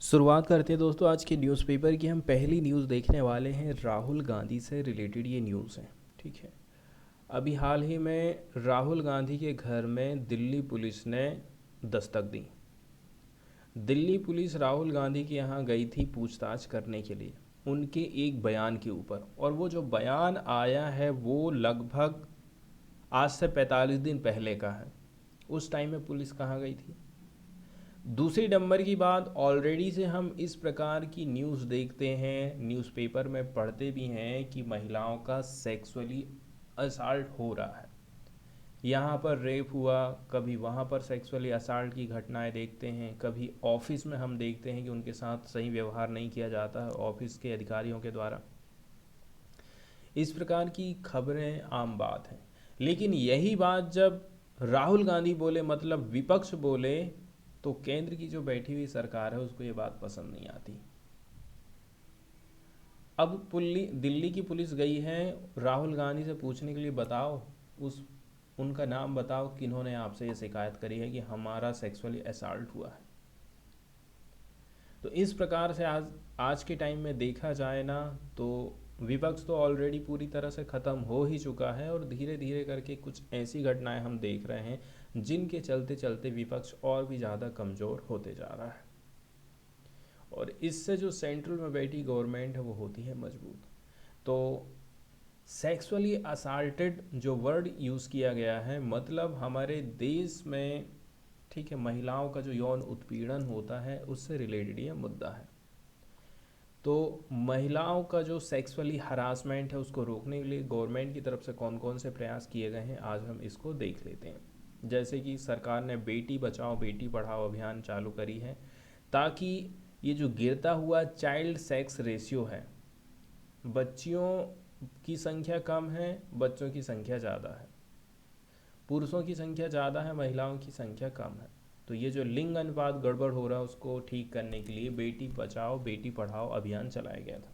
शुरुआत करते हैं दोस्तों आज के न्यूज़पेपर की। हम पहली न्यूज़ देखने वाले हैं, राहुल गांधी से रिलेटेड ये न्यूज़ है। ठीक है। अभी हाल ही में राहुल गांधी के घर में दिल्ली पुलिस ने दस्तक दी। दिल्ली पुलिस राहुल गांधी के यहाँ गई थी पूछताछ करने के लिए उनके एक बयान के ऊपर, और वो जो बयान आया है वो लगभग आज से 45 दिन पहले का है। उस टाइम में पुलिस कहाँ गई थी? दूसरी नंबर की बात, ऑलरेडी से हम इस प्रकार की न्यूज़ देखते हैं, न्यूज़पेपर में पढ़ते भी हैं कि महिलाओं का सेक्सुअली असाल्ट हो रहा है। यहाँ पर रेप हुआ, कभी वहाँ पर सेक्सुअली असाल्ट की घटनाएं देखते हैं, कभी ऑफिस में हम देखते हैं कि उनके साथ सही व्यवहार नहीं किया जाता है ऑफिस के अधिकारियों के द्वारा। इस प्रकार की खबरें आम बात हैं। लेकिन यही बात जब राहुल गांधी बोले, मतलब विपक्ष बोले, तो केंद्र की जो बैठी हुई सरकार है उसको ये बात पसंद नहीं आती। अब दिल्ली की पुलिस गई है राहुल गांधी से पूछने के लिए, बताओ उस उनका नाम बताओ किन्होंने आपसे ये शिकायत करी है कि हमारा सेक्सुअली असॉल्ट हुआ है। तो इस प्रकार से आज आज के टाइम में देखा जाए ना, तो विपक्ष तो ऑलरेडी पूरी तरह से ख़त्म हो ही चुका है, और धीरे धीरे करके कुछ ऐसी घटनाएं हम देख रहे हैं जिनके चलते चलते विपक्ष और भी ज़्यादा कमज़ोर होते जा रहा है, और इससे जो सेंट्रल में बैठी गवर्नमेंट है वो होती है मजबूत। तो सेक्सुअली असाल्टेड जो वर्ड यूज़ किया गया है, मतलब हमारे देश में, ठीक है, महिलाओं का जो यौन उत्पीड़न होता है उससे रिलेटेड ये मुद्दा है। तो महिलाओं का जो सेक्सुअली हरासमेंट है उसको रोकने के लिए गवर्नमेंट की तरफ से कौन कौन से प्रयास किए गए हैं आज हम इसको देख लेते हैं। जैसे कि सरकार ने बेटी बचाओ बेटी पढ़ाओ अभियान चालू करी है, ताकि ये जो गिरता हुआ चाइल्ड सेक्स रेशियो है, बच्चियों की संख्या कम है, बच्चों की संख्या ज़्यादा है, पुरुषों की संख्या ज़्यादा है, महिलाओं की संख्या कम है। तो ये जो लिंग अनुपात गड़बड़ हो रहा है उसको ठीक करने के लिए बेटी बचाओ बेटी पढ़ाओ अभियान चलाया गया था।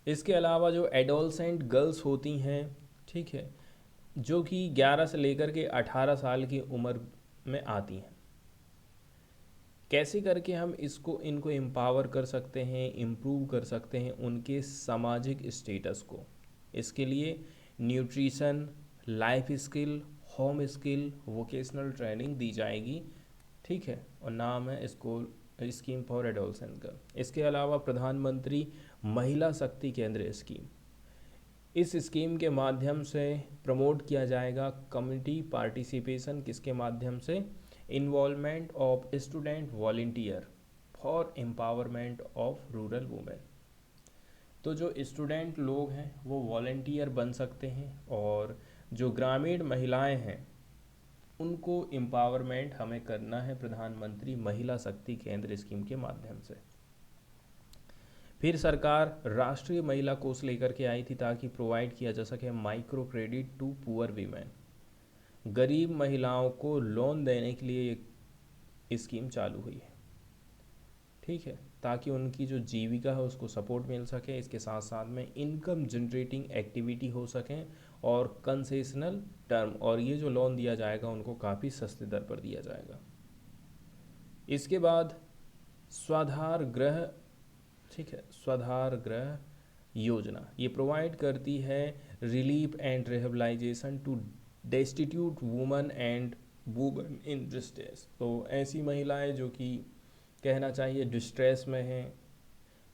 इसके अलावा जो एडोलसेंट गर्ल्स होती हैं, ठीक है, जो कि 11 से लेकर के 18 साल की उम्र में आती हैं, कैसे करके हम इनको एम्पावर कर सकते हैं, इम्प्रूव कर सकते हैं उनके सामाजिक स्टेटस को। इसके लिए nutrition, life skill, home skill, vocational training दी जाएगी। ठीक है, और नाम है स्कीम फॉर एडोलसेंट गर्ल। इसके अलावा प्रधानमंत्री महिला शक्ति केंद्र स्कीम, इस स्कीम के माध्यम से प्रमोट किया जाएगा कम्युनिटी पार्टिसिपेशन। किसके माध्यम से? Involvement of student volunteer for empowerment of rural women. तो जो स्टूडेंट लोग हैं वो वॉलेंटियर बन सकते हैं, और जो ग्रामीण महिलाएं हैं उनको एम्पावरमेंट हमें करना है प्रधानमंत्री महिला शक्ति केंद्र स्कीम के माध्यम से। फिर सरकार राष्ट्रीय महिला कोष लेकर के आई थी ताकि प्रोवाइड किया जा सके micro credit to poor women. गरीब महिलाओं को लोन देने के लिए ये स्कीम चालू हुई है। ठीक है, ताकि उनकी जो जीविका है उसको सपोर्ट मिल सके, इसके साथ साथ में इनकम जनरेटिंग एक्टिविटी हो सकें, और कंसेशनल टर्म, और ये जो लोन दिया जाएगा उनको काफ़ी सस्ते दर पर दिया जाएगा। इसके बाद स्वाधार गृह, ठीक है, स्वाधार गृह योजना ये प्रोवाइड करती है relief and rehabilitation to destitute women and women in distress. तो ऐसी महिलाएं जो कि कहना चाहिए डिस्ट्रेस में हैं,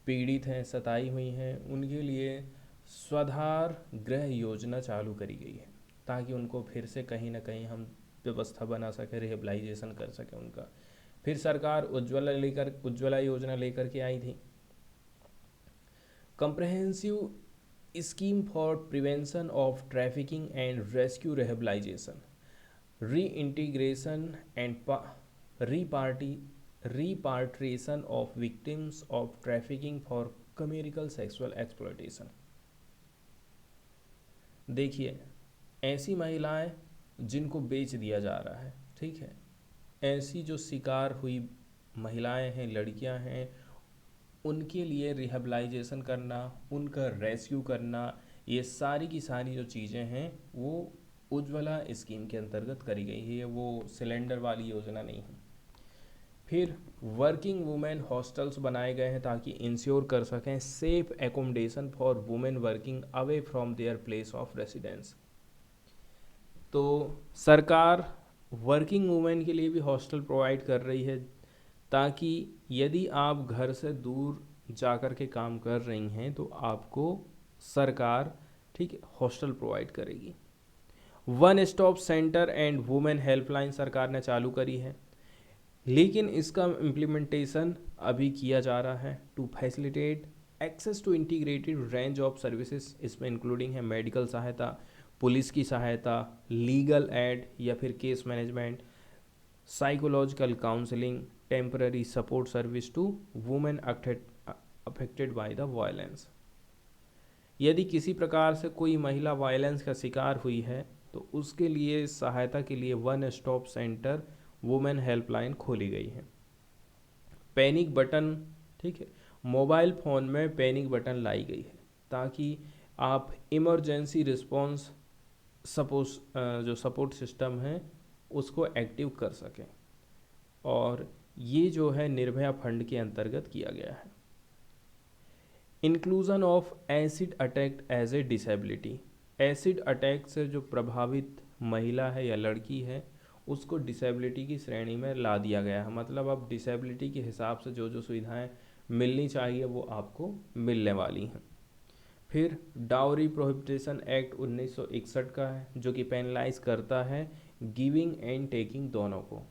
पीड़ित हैं, सताई हुई हैं, उनके लिए स्वाधार गृह योजना चालू करी गई है, ताकि उनको फिर से कहीं ना कहीं हम व्यवस्था बना सकें, रिहेबलाइजेशन कर सकें उनका। फिर सरकार उज्ज्वला योजना लेकर के आई थी, comprehensive scheme for prevention of trafficking and rescue rehabilitation, reintegration and repatriation of victims of trafficking for commercial sexual exploitation। देखिए, ऐसी महिलाएं जिनको बेच दिया जा रहा है, ठीक है, ऐसी जो शिकार हुई महिलाएं हैं, लड़कियां हैं, उनके लिए रिहेबलाइजेशन करना, उनका रेस्क्यू करना, ये सारी की सारी जो चीज़ें हैं वो उज्ज्वला स्कीम के अंतर्गत करी गई है। वो सिलेंडर वाली योजना नहीं है। फिर वर्किंग वुमेन हॉस्टल्स बनाए गए हैं ताकि इंश्योर कर सकें safe accommodation for women working away from their place of residence. तो सरकार वर्किंग वुमेन के लिए भी हॉस्टल प्रोवाइड कर रही है ताकि यदि आप घर से दूर जाकर के काम कर रही हैं तो आपको सरकार ठीक है हॉस्टल प्रोवाइड करेगी। One stop centre and women helpline सरकार ने चालू करी है, लेकिन इसका इम्प्लीमेंटेशन अभी किया जा रहा है to facilitate access to integrated range of services. इसमें इंक्लूडिंग है मेडिकल सहायता, पुलिस की सहायता, लीगल एड या फिर case management, psychological counselling, temporary support service to women affected by the violence. यदि किसी प्रकार से कोई महिला वायलेंस का शिकार हुई है तो उसके लिए सहायता के लिए one stop centre women helpline खोली गई है। पैनिक बटन, ठीक है, मोबाइल फ़ोन में पैनिक बटन लाई गई है ताकि आप इमरजेंसी रिस्पॉन्स जो सपोर्ट सिस्टम है उसको एक्टिव कर सकें, और ये जो है निर्भया फंड के अंतर्गत किया गया है। Inclusion of acid attack as a disability. Acid attack से जो प्रभावित महिला है या लड़की है उसको डिसेबिलिटी की श्रेणी में ला दिया गया है, मतलब अब डिसेबिलिटी के हिसाब से जो जो सुविधाएं मिलनी चाहिए वो आपको मिलने वाली हैं। फिर डाउरी प्रोहिबिटेशन एक्ट 1961 का है जो कि पेनलाइज करता है गिविंग एंड टेकिंग दोनों को,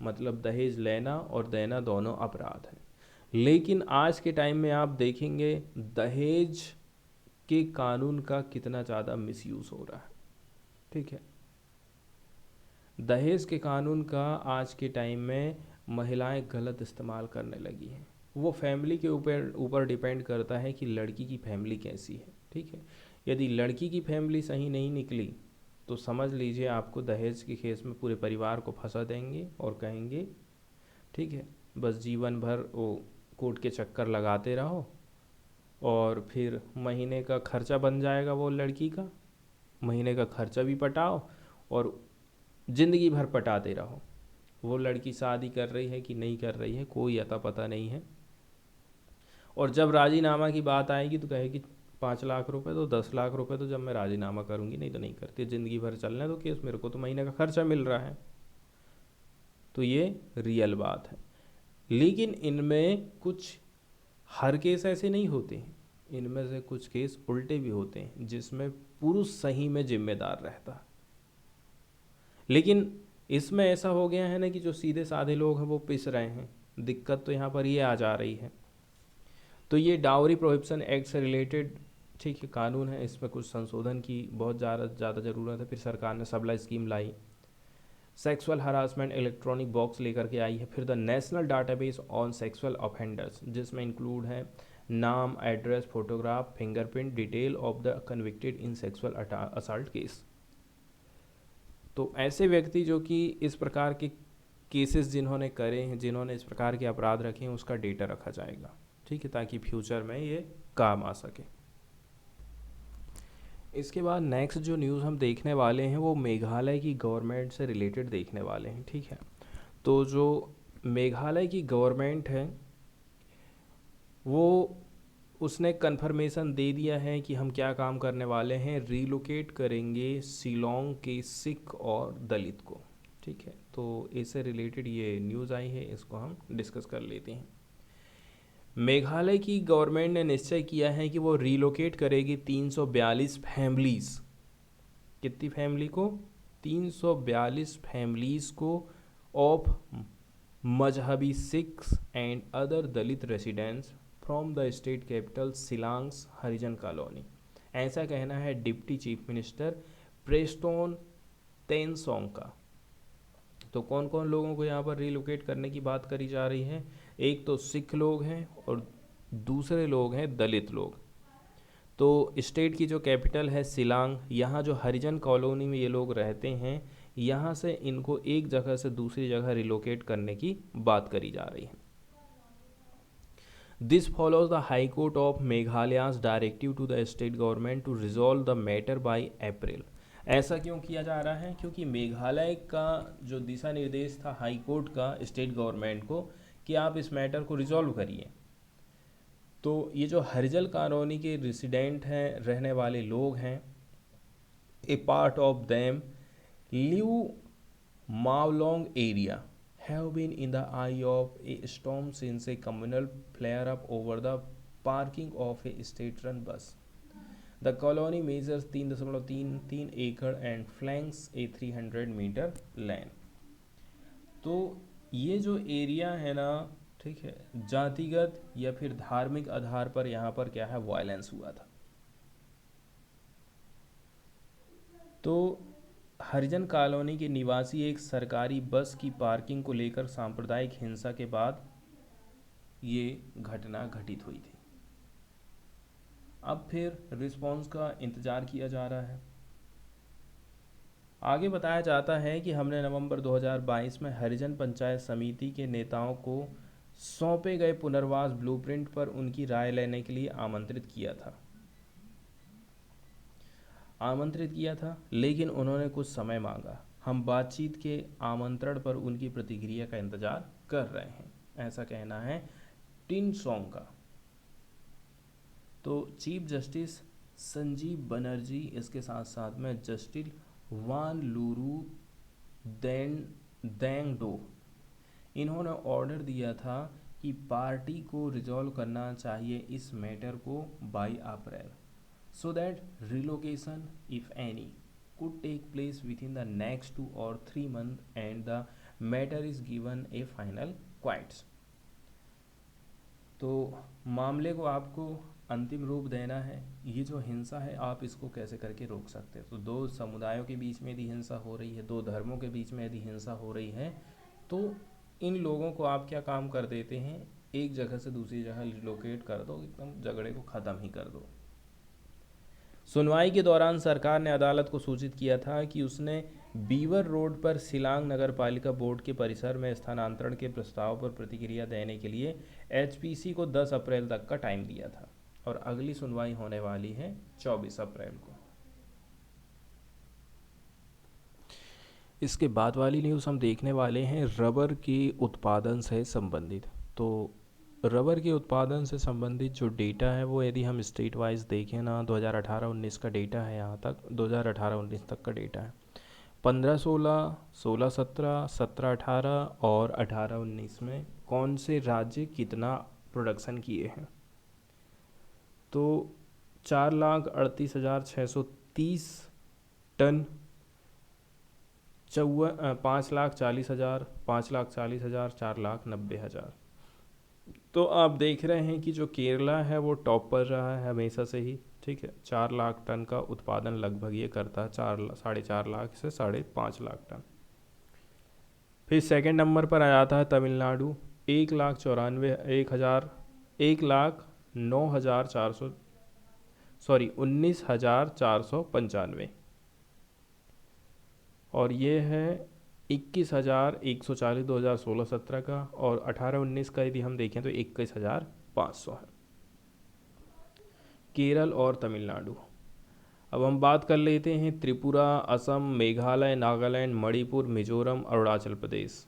मतलब दहेज लेना और देना दोनों अपराध है। लेकिन आज के टाइम में आप देखेंगे दहेज के कानून का कितना ज़्यादा मिसयूज़ हो रहा है, ठीक है। दहेज के कानून का आज के टाइम में महिलाएं गलत इस्तेमाल करने लगी हैं। वो फैमिली के ऊपर डिपेंड करता है कि लड़की की फैमिली कैसी है, ठीक है। यदि लड़की की फैमिली सही नहीं निकली तो समझ लीजिए आपको दहेज के केस में पूरे परिवार को फंसा देंगे और कहेंगे ठीक है बस जीवन भर वो कोर्ट के चक्कर लगाते रहो और फिर महीने का खर्चा बन जाएगा वो लड़की का, महीने का खर्चा भी पटाओ और ज़िंदगी भर पटाते रहो। वो लड़की शादी कर रही है कि नहीं कर रही है कोई अता पता नहीं है, और जब राजीनामा की बात आएगी तो कहेगी 5 लाख रुपए तो 10 लाख रुपए तो जब मैं राजीनामा करूँगी, नहीं तो नहीं करती, ज़िंदगी भर चलने दो केस, मेरे को तो महीने का खर्चा मिल रहा है। तो ये रियल बात है। लेकिन इनमें कुछ हर केस ऐसे नहीं होते हैं, इनमें से कुछ केस उल्टे भी होते हैं जिसमें पुरुष सही में जिम्मेदार रहता है। लेकिन इसमें ऐसा हो गया है ना कि जो सीधे साधे लोग हैं वो पिस रहे हैं। दिक्कत तो यहाँ पर ये आ जा रही है। तो ये डाउरी प्रोहिबिशन एक्ट से रिलेटेड ठीक है कानून है, इसमें कुछ संशोधन की बहुत ज़्यादा ज़रूरत है। फिर सरकार ने सबला स्कीम लाई, सेक्सुअल हरासमेंट इलेक्ट्रॉनिक बॉक्स लेकर के आई है। फिर the national database on sexual offenders जिसमें इंक्लूड है नाम, address, photograph, fingerprint, detail of the convicted in sexual assault case. तो ऐसे व्यक्ति जो कि इस प्रकार के केसेस जिन्होंने करे हैं, जिन्होंने इस प्रकार के अपराध रखे हैं, उसका डेटा रखा जाएगा, ठीक है, ताकि फ्यूचर में ये काम आ सके। इसके बाद नेक्स्ट जो न्यूज़ हम देखने वाले हैं वो मेघालय की गवर्नमेंट से रिलेटेड देखने वाले हैं, ठीक है। तो जो मेघालय की गवर्नमेंट है वो उसने कन्फर्मेशन दे दिया है कि हम क्या काम करने वाले हैं, रीलोकेट करेंगे शिलोंग के सिख और दलित को, ठीक है। तो इससे रिलेटेड ये न्यूज़ आई है, इसको हम डिस्कस कर लेते हैं। मेघालय की गवर्नमेंट ने निश्चय किया है कि वो रीलोकेट करेगी 342 फैमिलीज़। कितनी फैमिली को? 342 फैमिलीज़ को of Mazhabi Sikhs and other Dalit residents from the state capital Shillong's Harijan colony. ऐसा कहना है deputy chief minister Prestone Tynsong का। तो कौन कौन लोगों को यहाँ पर रिलोकेट करने की बात करी जा रही है? एक तो सिख लोग हैं और दूसरे लोग हैं दलित लोग। तो स्टेट की जो कैपिटल है शिलांग, यहाँ जो हरिजन कॉलोनी में ये लोग रहते हैं, यहाँ से इनको एक जगह से दूसरी जगह रिलोकेट करने की बात करी जा रही है। This follows the High Court of Meghalaya's directive to the state government to resolve the matter by April. ऐसा क्यों किया जा रहा है? क्योंकि मेघालय का जो दिशा निर्देश था हाई कोर्ट का स्टेट गवर्नमेंट को कि आप इस मैटर को रिजॉल्व करिए, तो ये जो हरिजन कॉलोनी के रेसिडेंट हैं, रहने वाले लोग हैं, a part of them live Mawlong area have been in the eye of a storm since a communal flare-up over the parking of a state-run bus. The colony measures 3.33 acre and flanks a 300-meter lane. तो ये जो area है ना, ठीक है, जातिगत या फिर धार्मिक आधार पर यहाँ पर क्या है, वायलेंस हुआ था। तो हरिजन कॉलोनी के निवासी एक सरकारी बस की पार्किंग को लेकर सांप्रदायिक हिंसा के बाद ये घटना घटित हुई थी। अब फिर रिस्पॉन्स का इंतज़ार किया जा रहा है। आगे बताया जाता है कि हमने नवंबर 2022 में हरिजन पंचायत समिति के नेताओं को सौंपे गए पुनर्वास ब्लूप्रिंट पर उनकी राय लेने के लिए आमंत्रित किया था, लेकिन उन्होंने कुछ समय मांगा। हम बातचीत के आमंत्रण पर उनकी प्रतिक्रिया का इंतजार कर रहे हैं, ऐसा कहना है टिन सॉन्ग का। तो चीफ जस्टिस संजीव बनर्जी, इसके साथ साथ में जस्टिस वान लूरू देंगडो, इन्होंने ऑर्डर दिया था कि पार्टी को रिजॉल्व करना चाहिए इस मैटर को by April, so that relocation, if any, could take place within the next 2 or 3 months and the matter is given a final quiet. तो मामले को आपको अंतिम रूप देना है। ये जो हिंसा है आप इसको कैसे करके रोक सकते हैं? तो दो समुदायों के बीच में यदि हिंसा हो रही है, दो धर्मों के बीच में यदि हिंसा हो रही है, तो इन लोगों को आप क्या काम कर देते हैं, एक जगह से दूसरी जगह रिलोकेट कर दो, एकदम झगड़े को ख़त्म ही कर दो। सुनवाई के दौरान सरकार ने अदालत को सूचित किया था कि उसने बीवर रोड पर शिलांग नगर पालिका बोर्ड के परिसर में स्थानांतरण के प्रस्ताव पर प्रतिक्रिया देने के लिए एचपीसी को 10 अप्रैल तक का टाइम दिया था और अगली सुनवाई होने वाली है 24 अप्रैल को। इसके बाद वाली न्यूज़ हम देखने वाले हैं रबर के उत्पादन से संबंधित। तो रबर के उत्पादन से संबंधित जो डेटा है वो यदि हम स्टेट वाइज देखें ना, 2018-19 का डेटा है, यहाँ तक 2018-19 तक का डेटा है। 15-16, 16-17, 17-18 और 18-19 में कौन से राज्य कितना प्रोडक्शन किए हैं? तो 4,38,630 टन, 5,40,000, 5,40,000, 4,90,000। तो आप देख रहे हैं कि जो केरला है वो टॉप पर रहा है हमेशा से ही, ठीक है। 4 लाख टन का उत्पादन लगभग ये करता है, 4.5 लाख से 5.5 लाख टन। फिर सेकंड नंबर पर आ जाता है तमिलनाडु, 19,495 और ये है 21,140 2016-17 का, और 18-19 का यदि हम देखें तो 21,500 है। केरल और तमिलनाडु। अब हम बात कर लेते हैं त्रिपुरा, असम, मेघालय, नागालैंड, मणिपुर, मिजोरम, अरुणाचल प्रदेश,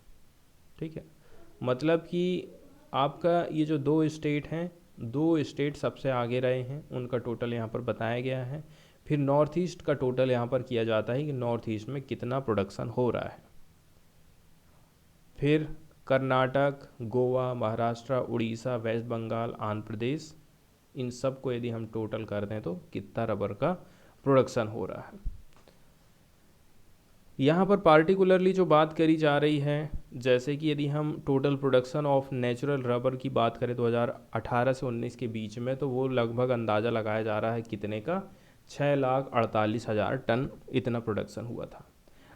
ठीक है। मतलब कि आपका ये जो दो स्टेट हैं, दो स्टेट सबसे आगे रहे हैं, उनका टोटल यहाँ पर बताया गया है। फिर नॉर्थ ईस्ट का टोटल यहाँ पर किया जाता है कि नॉर्थ ईस्ट में कितना प्रोडक्शन हो रहा है। फिर कर्नाटक, गोवा, महाराष्ट्र, उड़ीसा, वेस्ट बंगाल, आंध्र प्रदेश, इन सब को यदि हम टोटल कर दें तो कितना रबर का प्रोडक्शन हो रहा है। यहाँ पर पार्टिकुलरली जो बात करी जा रही है, जैसे कि यदि हम total production of natural rubber की बात करें 2018 से 19 के बीच में, तो वो लगभग अंदाज़ा लगाया जा रहा है कितने का, 6,48,000 टन इतना प्रोडक्शन हुआ था।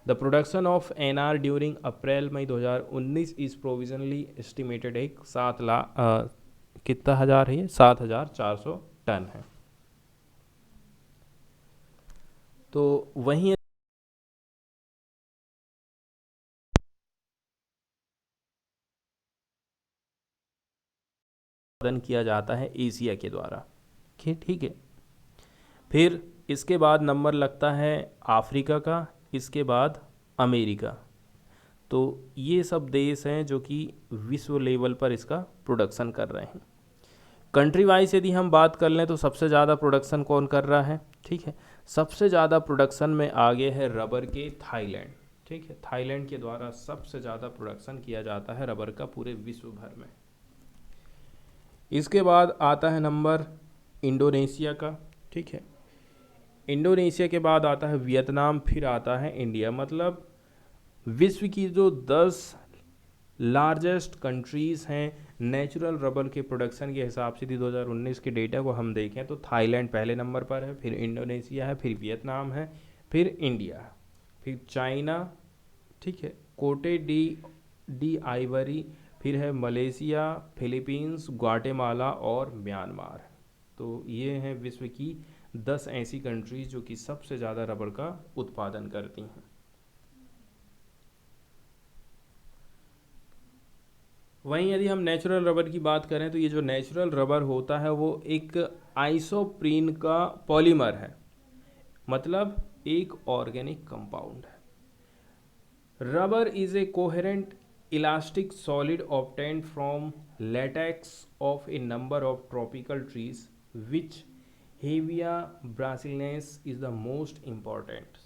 The production of NR during April May 2019 is provisionally estimated एक 7 लाख कितना हज़ार है, 7,400 टन है। तो वहीं उत्पादन किया जाता है एशिया के द्वारा, ठीक है। फिर इसके बाद नंबर लगता है अफ्रीका का, इसके बाद अमेरिका। तो ये सब देश हैं जो कि विश्व लेवल पर इसका प्रोडक्शन कर रहे हैं। कंट्री वाइज यदि हम बात कर लें तो सबसे ज़्यादा प्रोडक्शन कौन कर रहा है, ठीक है, सबसे ज़्यादा प्रोडक्शन में आगे है रबर के थाईलैंड, ठीक है, थाईलैंड के द्वारा सबसे ज़्यादा प्रोडक्शन किया जाता है रबर का पूरे विश्व भर में। इसके बाद आता है नंबर इंडोनेशिया का, ठीक है, इंडोनेशिया के बाद आता है वियतनाम, फिर आता है इंडिया। मतलब विश्व की जो 10 लार्जेस्ट कंट्रीज़ हैं नेचुरल रबर के प्रोडक्शन के हिसाब से यदि 2019 के डेटा को हम देखें तो थाईलैंड पहले नंबर पर है, फिर इंडोनेशिया है, फिर वियतनाम है, फिर इंडिया है, फिर चाइना, ठीक है, कोटे डी आइवरी, फिर है मलेशिया, फिलीपींस, ग्वाटेमाला और म्यांमार। तो ये हैं विश्व की 10 ऐसी कंट्रीज जो कि सबसे ज़्यादा रबर का उत्पादन करती हैं। वहीं यदि हम नेचुरल रबर की बात करें तो ये जो नेचुरल रबर होता है वो एक आइसोप्रीन का पॉलीमर है, मतलब एक ऑर्गेनिक कंपाउंड है। Rubber is a coherent elastic solid obtained from latex of a number of tropical trees which Hevea brasiliensis is the most important.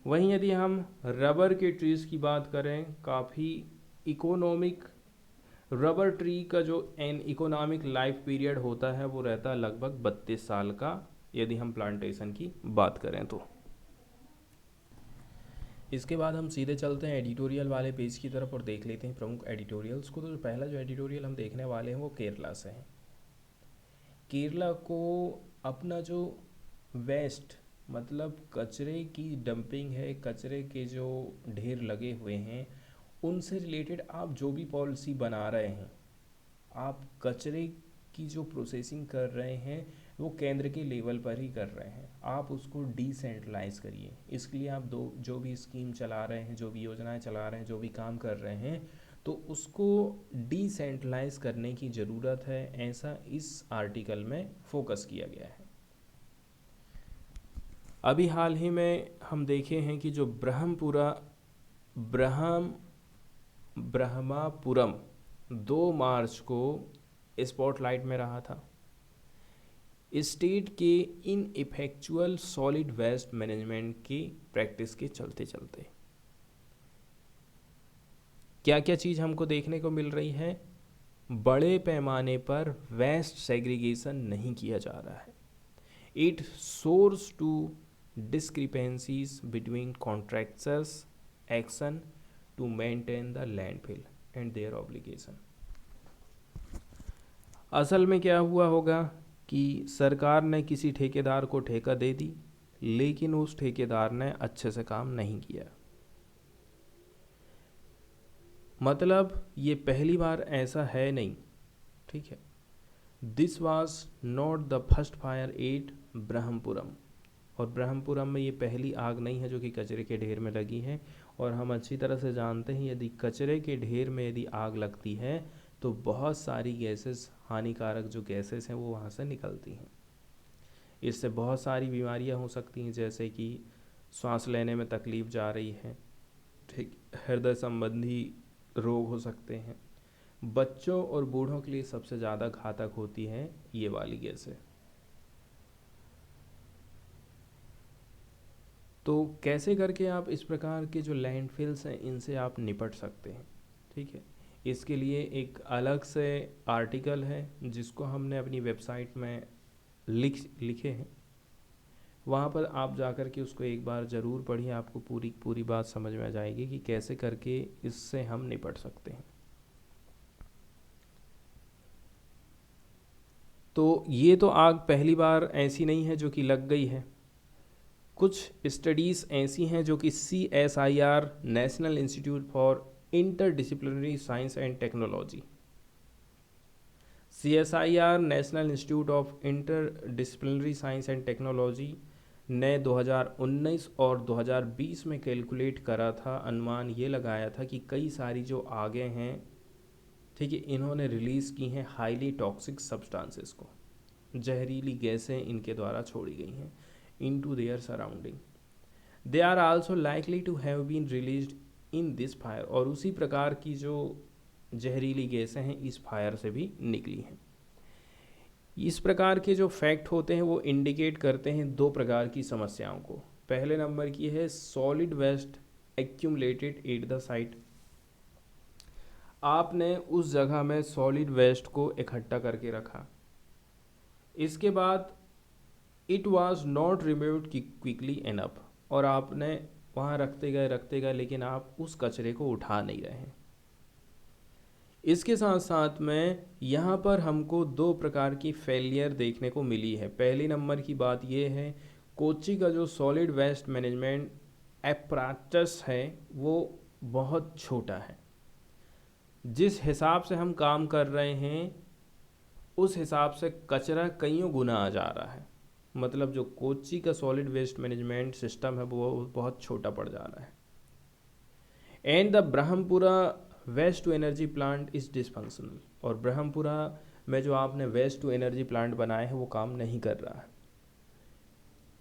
वहीं यदि हम रबर के ट्रीज की बात करें, काफ़ी इकोनॉमिक रबर ट्री का जो एन इकोनॉमिक लाइफ पीरियड होता है वो रहता है लगभग 32 साल का, यदि हम प्लांटेशन की बात करें तो। इसके बाद हम सीधे चलते हैं एडिटोरियल वाले पेज की तरफ और देख लेते हैं प्रमुख एडिटोरियल्स को। तो जो पहला जो एडिटोरियल हम देखने वाले हैं वो केरला से है। केरला को अपना जो वेस्ट मतलब कचरे की डंपिंग है, कचरे के जो ढेर लगे हुए हैं उनसे रिलेटेड आप जो भी पॉलिसी बना रहे हैं, आप कचरे की जो प्रोसेसिंग कर रहे हैं वो केंद्र के लेवल पर ही कर रहे हैं, आप उसको डिसेंट्रलाइज करिए। इसके लिए आप जो भी स्कीम चला रहे हैं, जो भी योजनाएं चला रहे हैं, जो भी काम कर रहे हैं, तो उसको डिसेंट्रलाइज करने की ज़रूरत है, ऐसा इस आर्टिकल में फोकस किया गया है। अभी हाल ही में हम देखे हैं कि जो ब्रह्मापुरम 2 मार्च को स्पॉटलाइट में रहा था। स्टेट के इनइफेक्चुअल सॉलिड वेस्ट मैनेजमेंट की प्रैक्टिस के चलते चलते क्या क्या चीज़ हमको देखने को मिल रही है, बड़े पैमाने पर वेस्ट सेग्रीगेशन नहीं किया जा रहा है। It source to discrepancies between contractors action to maintain the landfill and their obligation. असल में क्या हुआ होगा कि सरकार ने किसी ठेकेदार को ठेका दे दी, लेकिन उस ठेकेदार ने अच्छे से काम नहीं किया। मतलब ये पहली बार ऐसा है नहीं, ठीक है। This was not the first fire eight Brahmapuram, और ब्रह्मपुरम में ये पहली आग नहीं है जो कि कचरे के ढेर में लगी है। और हम अच्छी तरह से जानते हैं यदि कचरे के ढेर में यदि आग लगती है तो बहुत सारी गैसेस, हानिकारक जो गैसेस हैं वो वहाँ से निकलती हैं। इससे बहुत सारी बीमारियाँ हो सकती हैं, जैसे कि सांस लेने में तकलीफ़ जा रही है, ठीक, हृदय संबंधी रोग हो सकते हैं। बच्चों और बूढ़ों के लिए सबसे ज़्यादा घातक होती हैं ये वाली गैसें। तो कैसे करके आप इस प्रकार के जो लैंडफिल्स हैं इनसे आप निपट सकते हैं, ठीक है। इसके लिए एक अलग से आर्टिकल है जिसको हमने अपनी वेबसाइट में लिखे हैं, वहाँ पर आप जाकर के उसको एक बार ज़रूर पढ़िए, आपको पूरी बात समझ में आ जाएगी कि कैसे करके इससे हम निपट सकते हैं। तो ये तो आग पहली बार ऐसी नहीं है जो कि लग गई है। कुछ स्टडीज़ ऐसी हैं जो कि CSIR national institute for interdisciplinary science and technology, CSIR national institute of interdisciplinary science and technology ने 2019 और 2020 में कैलकुलेट करा था, अनुमान ये लगाया था कि कई सारी जो आगे हैं, ठीक है, इन्होंने रिलीज़ की हैं हाईली टॉक्सिक सब्सटेंसेस को। जहरीली गैसें इनके द्वारा छोड़ी गई हैं into their surrounding. They are also likely to have been released in this fire, और उसी प्रकार की जो जहरीली गैसें हैं इस फायर से भी निकली हैं। इस प्रकार के जो फैक्ट होते हैं वो इंडिकेट करते हैं दो प्रकार की समस्याओं को। पहले नंबर की है solid waste accumulated at the site. आपने उस जगह में सॉलिड वेस्ट को इकट्ठा करके रखा, इसके बाद it was not removed quickly enough, और आपने वहाँ रखते गए लेकिन आप उस कचरे को उठा नहीं रहे हैं। इसके साथ साथ में यहाँ पर हमको दो प्रकार की फेलियर देखने को मिली है। पहली नंबर की बात ये है, कोच्चि का जो सॉलिड वेस्ट मैनेजमेंट एपराटस है वो बहुत छोटा है। जिस हिसाब से हम काम कर रहे हैं उस हिसाब से कचरा कईयों गुना आ जा रहा है। मतलब जो कोच्चि का सॉलिड वेस्ट मैनेजमेंट सिस्टम है वो बहुत छोटा पड़ जा रहा है। And the Brahmapura waste to energy plant is dysfunctional, और ब्रह्मपुरा में जो आपने वेस्ट टू एनर्जी प्लांट बनाए हैं वो काम नहीं कर रहा है।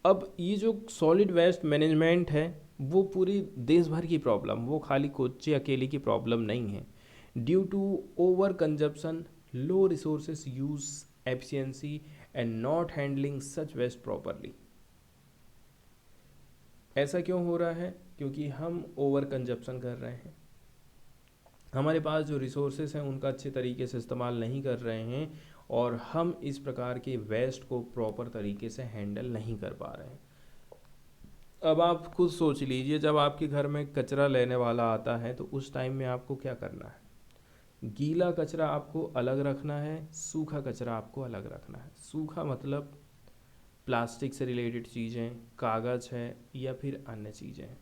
अब ये जो सॉलिड वेस्ट मैनेजमेंट है वो पूरी देश भर की प्रॉब्लम, वो खाली कोच्चि अकेली की प्रॉब्लम नहीं है। Due to over consumption, low resources use efficiency and not handling such waste properly. ऐसा क्यों हो रहा है? क्योंकि हम ओवर कंजप्शन कर रहे हैं, हमारे पास जो रिसोर्सेज हैं उनका अच्छे तरीके से इस्तेमाल नहीं कर रहे हैं, और हम इस प्रकार के वेस्ट को प्रॉपर तरीके से हैंडल नहीं कर पा रहे हैं। अब आप खुद सोच लीजिए, जब आपके घर में कचरा लेने वाला आता है तो उस टाइम में आपको क्या करना है? गीला कचरा आपको अलग रखना है, सूखा कचरा आपको अलग रखना है। सूखा मतलब प्लास्टिक से रिलेटेड चीज़ें, कागज़ है या फिर अन्य चीज़ें हैं,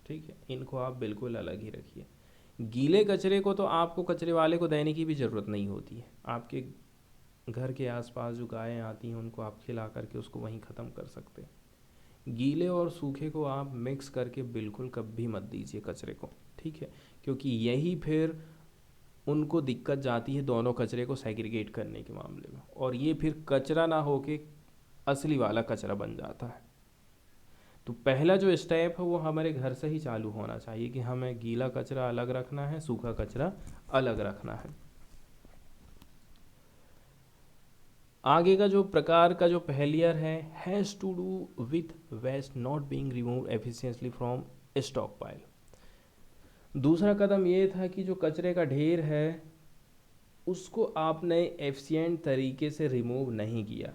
ठीक है, इनको आप बिल्कुल अलग ही रखिए। गीले कचरे को तो आपको कचरे वाले को देने की भी ज़रूरत नहीं होती है। आपके घर के आसपास जो गायें आती हैं उनको आप खिला करके उसको वहीं ख़त्म कर सकते हैं। गीले और सूखे को आप मिक्स करके बिल्कुल कभी मत दीजिए कचरे को, ठीक है, क्योंकि यही फिर उनको दिक्कत जाती है दोनों कचरे को सेग्रीगेट करने के मामले में, और ये फिर कचरा ना होके असली वाला कचरा बन जाता है। तो पहला जो स्टेप है वो हमारे घर से ही चालू होना चाहिए कि हमें गीला कचरा अलग रखना है, सूखा कचरा अलग रखना है। आगे का जो प्रकार का जो फेलियर है, has to do with waste not being remove efficiently from stock pile. दूसरा कदम ये था कि जो कचरे का ढेर है उसको आपने एफिशिएंट तरीके से रिमूव नहीं किया।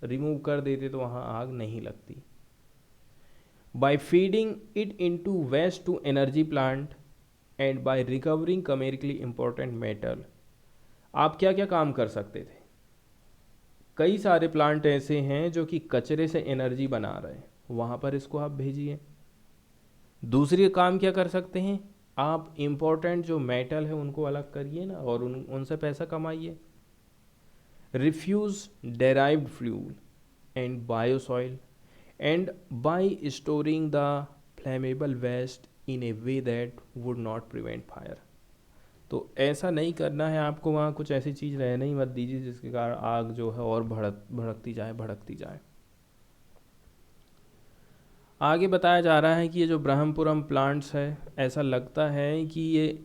रिमूव कर देते तो वहाँ आग नहीं लगती। By feeding it into waste to energy plant and by recovering commercially important metal, आप क्या क्या काम कर सकते थे? कई सारे प्लांट ऐसे हैं जो कि कचरे से एनर्जी बना रहे हैं, वहाँ पर इसको आप भेजिए। दूसरी काम क्या कर सकते हैं, आप इम्पोर्टेंट जो मेटल है उनको अलग करिए ना, और उनसे पैसा कमाइए। Refuse derived fuel and biosoil and by storing the flammable waste in a way that would not prevent fire. तो ऐसा नहीं करना है आपको, वहाँ कुछ ऐसी चीज़ रहने ही मत दीजिए जिसके कारण आग जो है और भड़कती जाए। आगे बताया जा रहा है कि ये जो ब्रह्मपुरम प्लांट्स है, ऐसा लगता है कि ये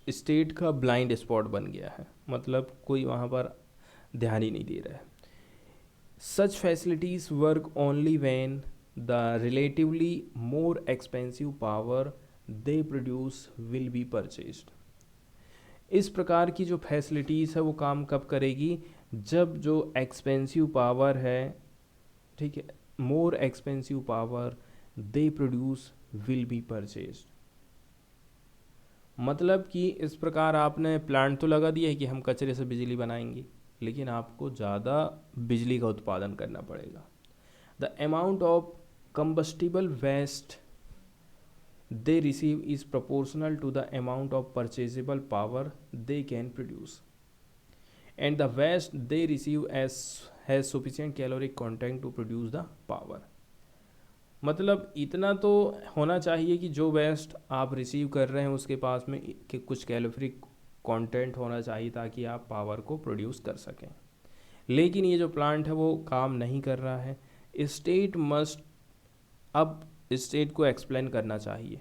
स्टेट का ब्लाइंड स्पॉट बन गया है, मतलब कोई वहाँ पर ध्यान ही नहीं दे रहा है। Such facilities work only when the relatively more expensive power they produce will be purchased. इस प्रकार की जो फैसिलिटीज़ है वो काम कब करेगी? जब जो एक्सपेंसिव पावर है, ठीक है, मोर expensive power they produce will be purchased. मतलब कि इस प्रकार आपने प्लांट तो लगा दिया है कि हम कचरे से बिजली बनाएंगे, लेकिन आपको ज़्यादा बिजली का उत्पादन करना पड़ेगा। The amount of combustible waste they receive is proportional to the amount of purchasable power they can produce, and the waste they receive has sufficient caloric content to produce the power। मतलब इतना तो होना चाहिए कि जो waste आप receive कर रहे हैं उसके पास में कि कुछ कैलोरी कंटेंट होना चाहिए ताकि आप पावर को प्रोड्यूस कर सकें। लेकिन ये जो प्लांट है वो काम नहीं कर रहा है। स्टेट मस्ट, अब स्टेट को एक्सप्लेन करना चाहिए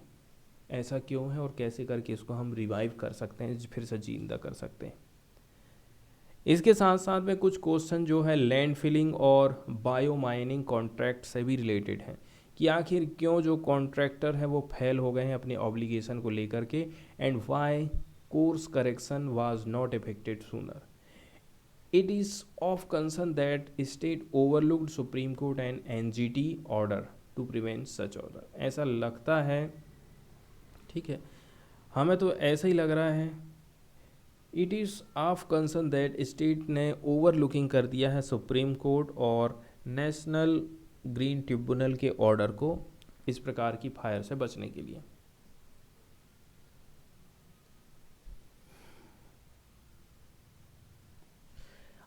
ऐसा क्यों है और कैसे करके इसको हम रिवाइव कर सकते हैं, फिर से जिंदा कर सकते हैं। इसके साथ साथ में कुछ क्वेश्चन जो है लैंड फिलिंग और बायो माइनिंग कॉन्ट्रैक्ट से भी रिलेटेड हैं कि आखिर क्यों जो कॉन्ट्रैक्टर है वो फेल हो गए हैं अपने ऑब्लिगेशन को लेकर के, and why course correction was not effected sooner. It is of concern that state overlooked supreme court and NGT order to prevent such order. ऐसा लगता है, ठीक है, हमें तो ऐसा ही लग रहा है, it is of concern that state ने ओवरलुकिंग कर दिया है सुप्रीम कोर्ट और नेशनल ग्रीन ट्रिब्यूनल के ऑर्डर को इस प्रकार की फायर से बचने के लिए।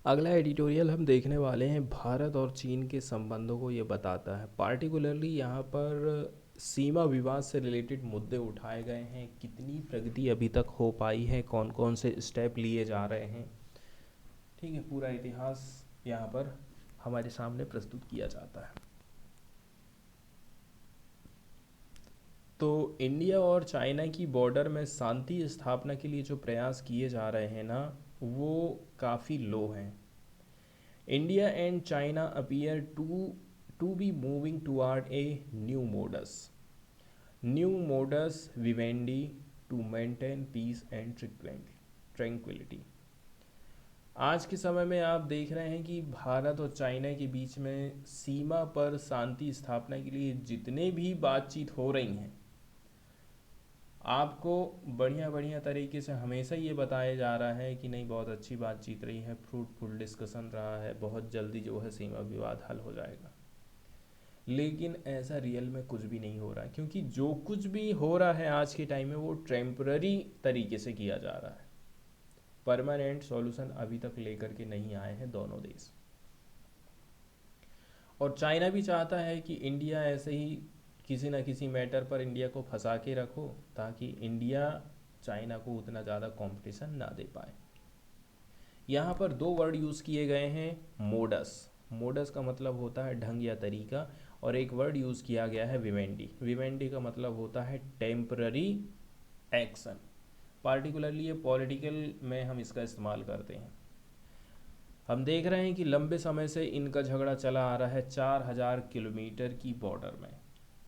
अगला एडिटोरियल हम देखने वाले हैं भारत और चीन के संबंधों को ये बताता है। पार्टिकुलरली यहाँ पर सीमा विवाद से रिलेटेड मुद्दे उठाए गए हैं, कितनी प्रगति अभी तक हो पाई है, कौन कौन से स्टेप लिए जा रहे हैं, ठीक है, पूरा इतिहास यहाँ पर हमारे सामने प्रस्तुत किया जाता है। तो इंडिया और चाइना की बॉर्डर में शांति स्थापना के लिए जो प्रयास किए जा रहे हैं ना, वो काफ़ी लो हैं। India and China appear to be moving toward a new modus vivendi to maintain peace and tranquillity. आज के समय में आप देख रहे हैं कि भारत और चाइना के बीच में सीमा पर शांति स्थापना के लिए जितने भी बातचीत हो रही हैं, आपको बढ़िया बढ़िया तरीके से हमेशा ये बताया जा रहा है कि नहीं, बहुत अच्छी बातचीत रही है, फ्रूटफुल डिस्कशन रहा है, बहुत जल्दी जो है सीमा विवाद हल हो जाएगा। लेकिन ऐसा रियल में कुछ भी नहीं हो रहा है, क्योंकि जो कुछ भी हो रहा है आज के टाइम में वो टेम्पररी तरीके से किया जा रहा है। परमानेंट सॉल्यूशन अभी तक लेकर के नहीं आए हैं दोनों देश। और चाइना भी चाहता है कि इंडिया ऐसे ही किसी ना किसी मैटर पर इंडिया को फंसा के रखो, ताकि इंडिया चाइना को उतना ज़्यादा कंपटीशन ना दे पाए। यहाँ पर दो वर्ड यूज़ किए गए हैं, मोडस। मोडस का मतलब होता है ढंग या तरीका, और एक वर्ड यूज़ किया गया है विवेंडी। विवेंडी का मतलब होता है टेम्पररी एक्शन। पार्टिकुलरली ये पॉलिटिकल में हम इसका इस्तेमाल करते हैं। हम देख रहे हैं कि लंबे समय से इनका झगड़ा चला आ रहा है 4000 किलोमीटर की बॉर्डर में।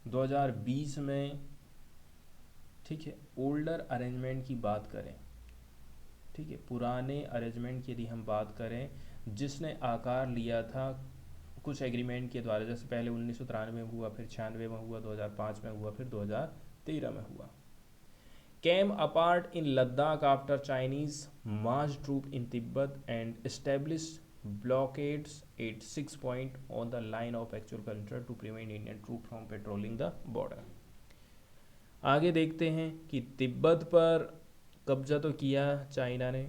2020 में, ठीक है, ओल्डर अरेंजमेंट की बात करें, ठीक है, पुराने अरेंजमेंट की यदि हम बात करें, जिसने आकार लिया था कुछ एग्रीमेंट के द्वारा, जैसे पहले 1993 में हुआ, फिर 96 में हुआ, 2005 में हुआ, फिर 2013 में हुआ। came apart in Ladakh after Chinese marched troops in Tibet and established blockades at 6 points on the line of actual control to prevent Indian troops from patrolling the border। आगे देखते हैं कि तिब्बत पर कब्जा तो किया चाइना ने,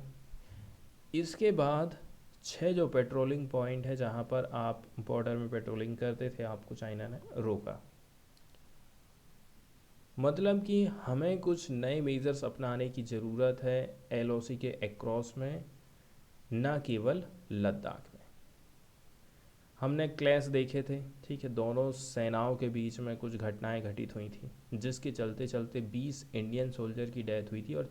इसके बाद 6 जो पेट्रोलिंग पॉइंट है जहां पर आप बॉर्डर में पेट्रोलिंग करते थे, आपको चाइना ने रोका। मतलब कि हमें कुछ नए मेजर्स अपनाने की ज़रूरत है एलओसी के अक्रॉस में, ना केवल लद्दाख में। हमने क्लैश देखे थे, ठीक है, दोनों सेनाओं के बीच में कुछ घटनाएं घटित हुई थी, जिसके चलते चलते 20 इंडियन सोल्जर की डेथ हुई थी और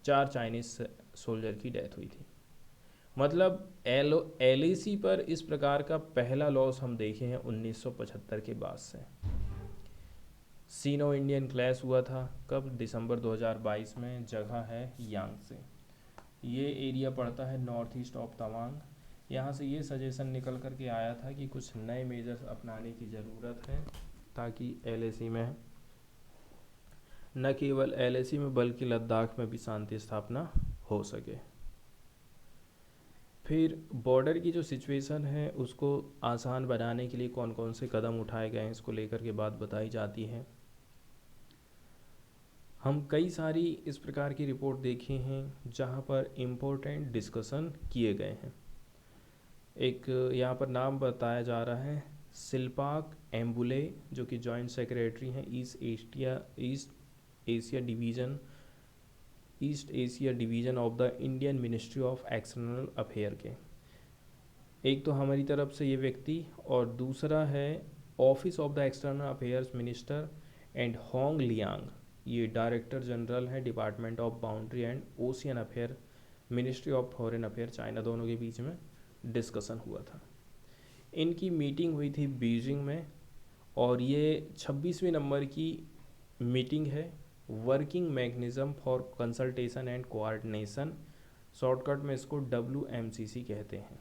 4 चाइनीज़ सोल्जर की डेथ हुई थी। मतलब एलएसी पर इस प्रकार का पहला लॉस हम देखे हैं 1975 के बाद से। सीनो इंडियन क्लैश हुआ था कब? दिसंबर 2022 में। जगह है यांगसे। ये एरिया पड़ता है नॉर्थ ईस्ट ऑफ तवांग। यहाँ से ये सजेशन निकल कर के आया था कि कुछ नए मेजर्स अपनाने की ज़रूरत है, ताकि एलएसी में, न केवल एलएसी में बल्कि लद्दाख में भी शांति स्थापना हो सके। फिर बॉर्डर की जो सिचुएशन है उसको आसान बनाने के लिए कौन कौन से कदम उठाए गए हैं, इसको लेकर के बात बताई जाती है। हम कई सारी इस प्रकार की रिपोर्ट देखे हैं जहाँ पर इम्पोर्टेंट डिस्कशन किए गए हैं। एक यहाँ पर नाम बताया जा रहा है शिल्पाक एम्बुले, जो कि जॉइंट सेक्रेटरी हैं east Asia division of the Indian ministry of external affair के। एक तो हमारी तरफ से ये व्यक्ति, और दूसरा है office of the external affairs minister and Hong Liang, ये डायरेक्टर जनरल है department of boundary and ocean affair, ministry of foreign affair China, दोनों के बीच में डिस्कशन हुआ था। इनकी मीटिंग हुई थी बीजिंग में, और ये 26वें नंबर की मीटिंग है। Working mechanism for consultation and coordination, shortcut में इसको WMCC कहते हैं।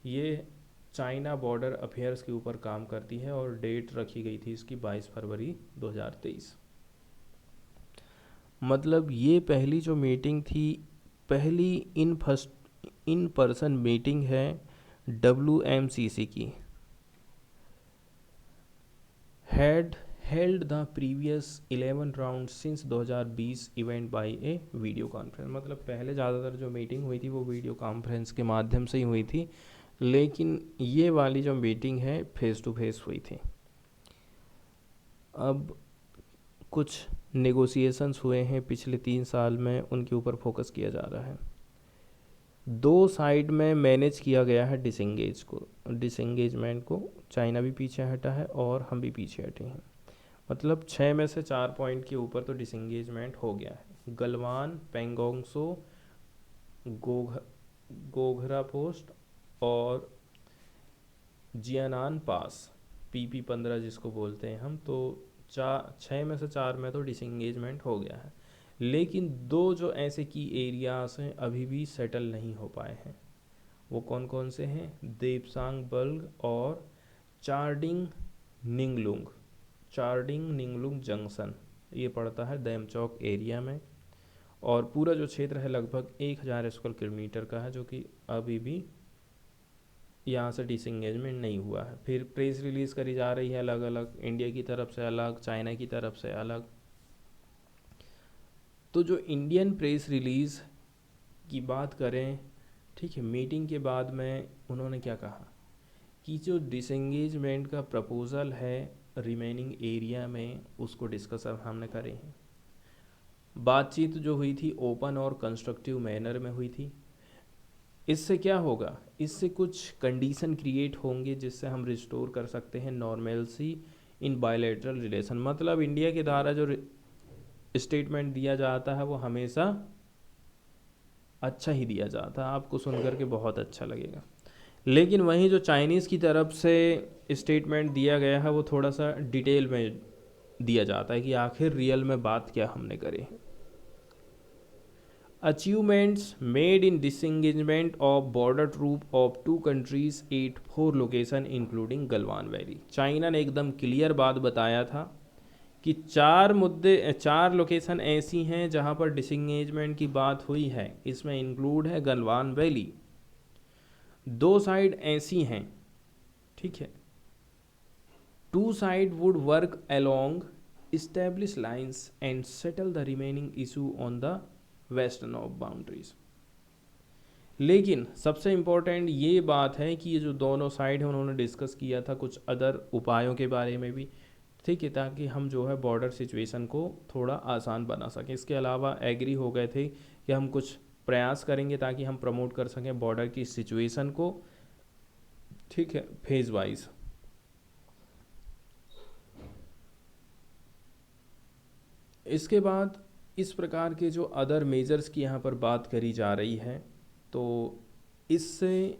ये चाइना बॉर्डर अफेयर्स के ऊपर काम करती है, और डेट रखी गई थी इसकी 22 फरवरी 2023। मतलब ये पहली जो मीटिंग थी, पहली इन पर्सन मीटिंग है WMCC की। Had held the previous 11 round since 2020 event bye A video conference. मतलब पहले ज़्यादातर जो मीटिंग हुई थी वो वीडियो कॉन्फ्रेंस के माध्यम से ही हुई थी, लेकिन ये वाली जो मीटिंग है फेस टू फेस हुई थी। अब कुछ नेगोशिएशंस हुए हैं पिछले 3 साल में, उनके ऊपर फोकस किया जा रहा है। 2 साइड में मैनेज किया गया है डिसंगेजमेंट को। चाइना भी पीछे हटा है और हम भी पीछे हटे हैं। मतलब 6 में से 4 पॉइंट के ऊपर तो डिसंगेजमेंट हो गया है। गलवान, पेंगोंगसो, गोघरा पोस्ट और जियानान पास, PP-15 जिसको बोलते हैं हम, तो 6 में से 4 में तो डिसंगेजमेंट हो गया है। लेकिन 2 जो ऐसे की एरियाज हैं अभी भी सेटल नहीं हो पाए हैं। वो कौन कौन से हैं? देपसांग बल्ग और चार्डिंग निंगलुंग जंक्शन, ये पड़ता है देमचौक एरिया में। और पूरा जो क्षेत्र है लगभग 1000 स्क्वायर किलोमीटर का है, जो कि अभी भी यहाँ से डिसंगेजमेंट नहीं हुआ है। फिर प्रेस रिलीज़ करी जा रही है अलग अलग, इंडिया की तरफ से अलग, चाइना की तरफ से अलग। तो जो इंडियन प्रेस रिलीज़ की बात करें, ठीक है, मीटिंग के बाद में उन्होंने क्या कहा कि जो डिसंगेजमेंट का प्रपोज़ल है रिमेनिंग एरिया में, उसको डिस्कस अब हमने करे हैं। बातचीत जो हुई थी ओपन और कंस्ट्रक्टिव मैनर में हुई थी। इससे क्या होगा? इससे कुछ कंडीशन क्रिएट होंगे जिससे हम रिस्टोर कर सकते हैं नॉर्मेलसी इन बायलैटरल रिलेशन। मतलब इंडिया के द्वारा जो स्टेटमेंट दिया जाता है वो हमेशा अच्छा ही दिया जाता है, आपको सुनकर के बहुत अच्छा लगेगा। लेकिन वहीं जो चाइनीज़ की तरफ से स्टेटमेंट दिया गया है वो थोड़ा सा डिटेल में दिया जाता है कि आखिर रियल में बात क्या हमने करे हैं। Achievements made in disengagement of border troop of 2 countries at 4 location including Galwan Valley. China ने एकदम क्लियर बात बताया था कि 4 लोकेशन ऐसी हैं जहां पर डिसंगेजमेंट की बात हुई है, इसमें इंक्लूड है गलवान वैली। 2 साइड ऐसी हैं, ठीक है। 2 side would work along established lines and settle the remaining issue on the western of boundaries। लेकिन सबसे इम्पोर्टेंट ये बात है कि ये जो दोनों साइड है उन्होंने डिस्कस किया था कुछ अदर उपायों के बारे में भी, ठीक है, ताकि हम जो है बॉर्डर सिचुएशन को थोड़ा आसान बना सकें। इसके अलावा एग्री हो गए थे कि हम कुछ प्रयास करेंगे ताकि हम प्रमोट कर सकें बॉर्डर की सिचुएशन को, ठीक है, फेज वाइज। इसके बाद इस प्रकार के जो अदर मेजर्स की यहाँ पर बात करी जा रही है, तो इससे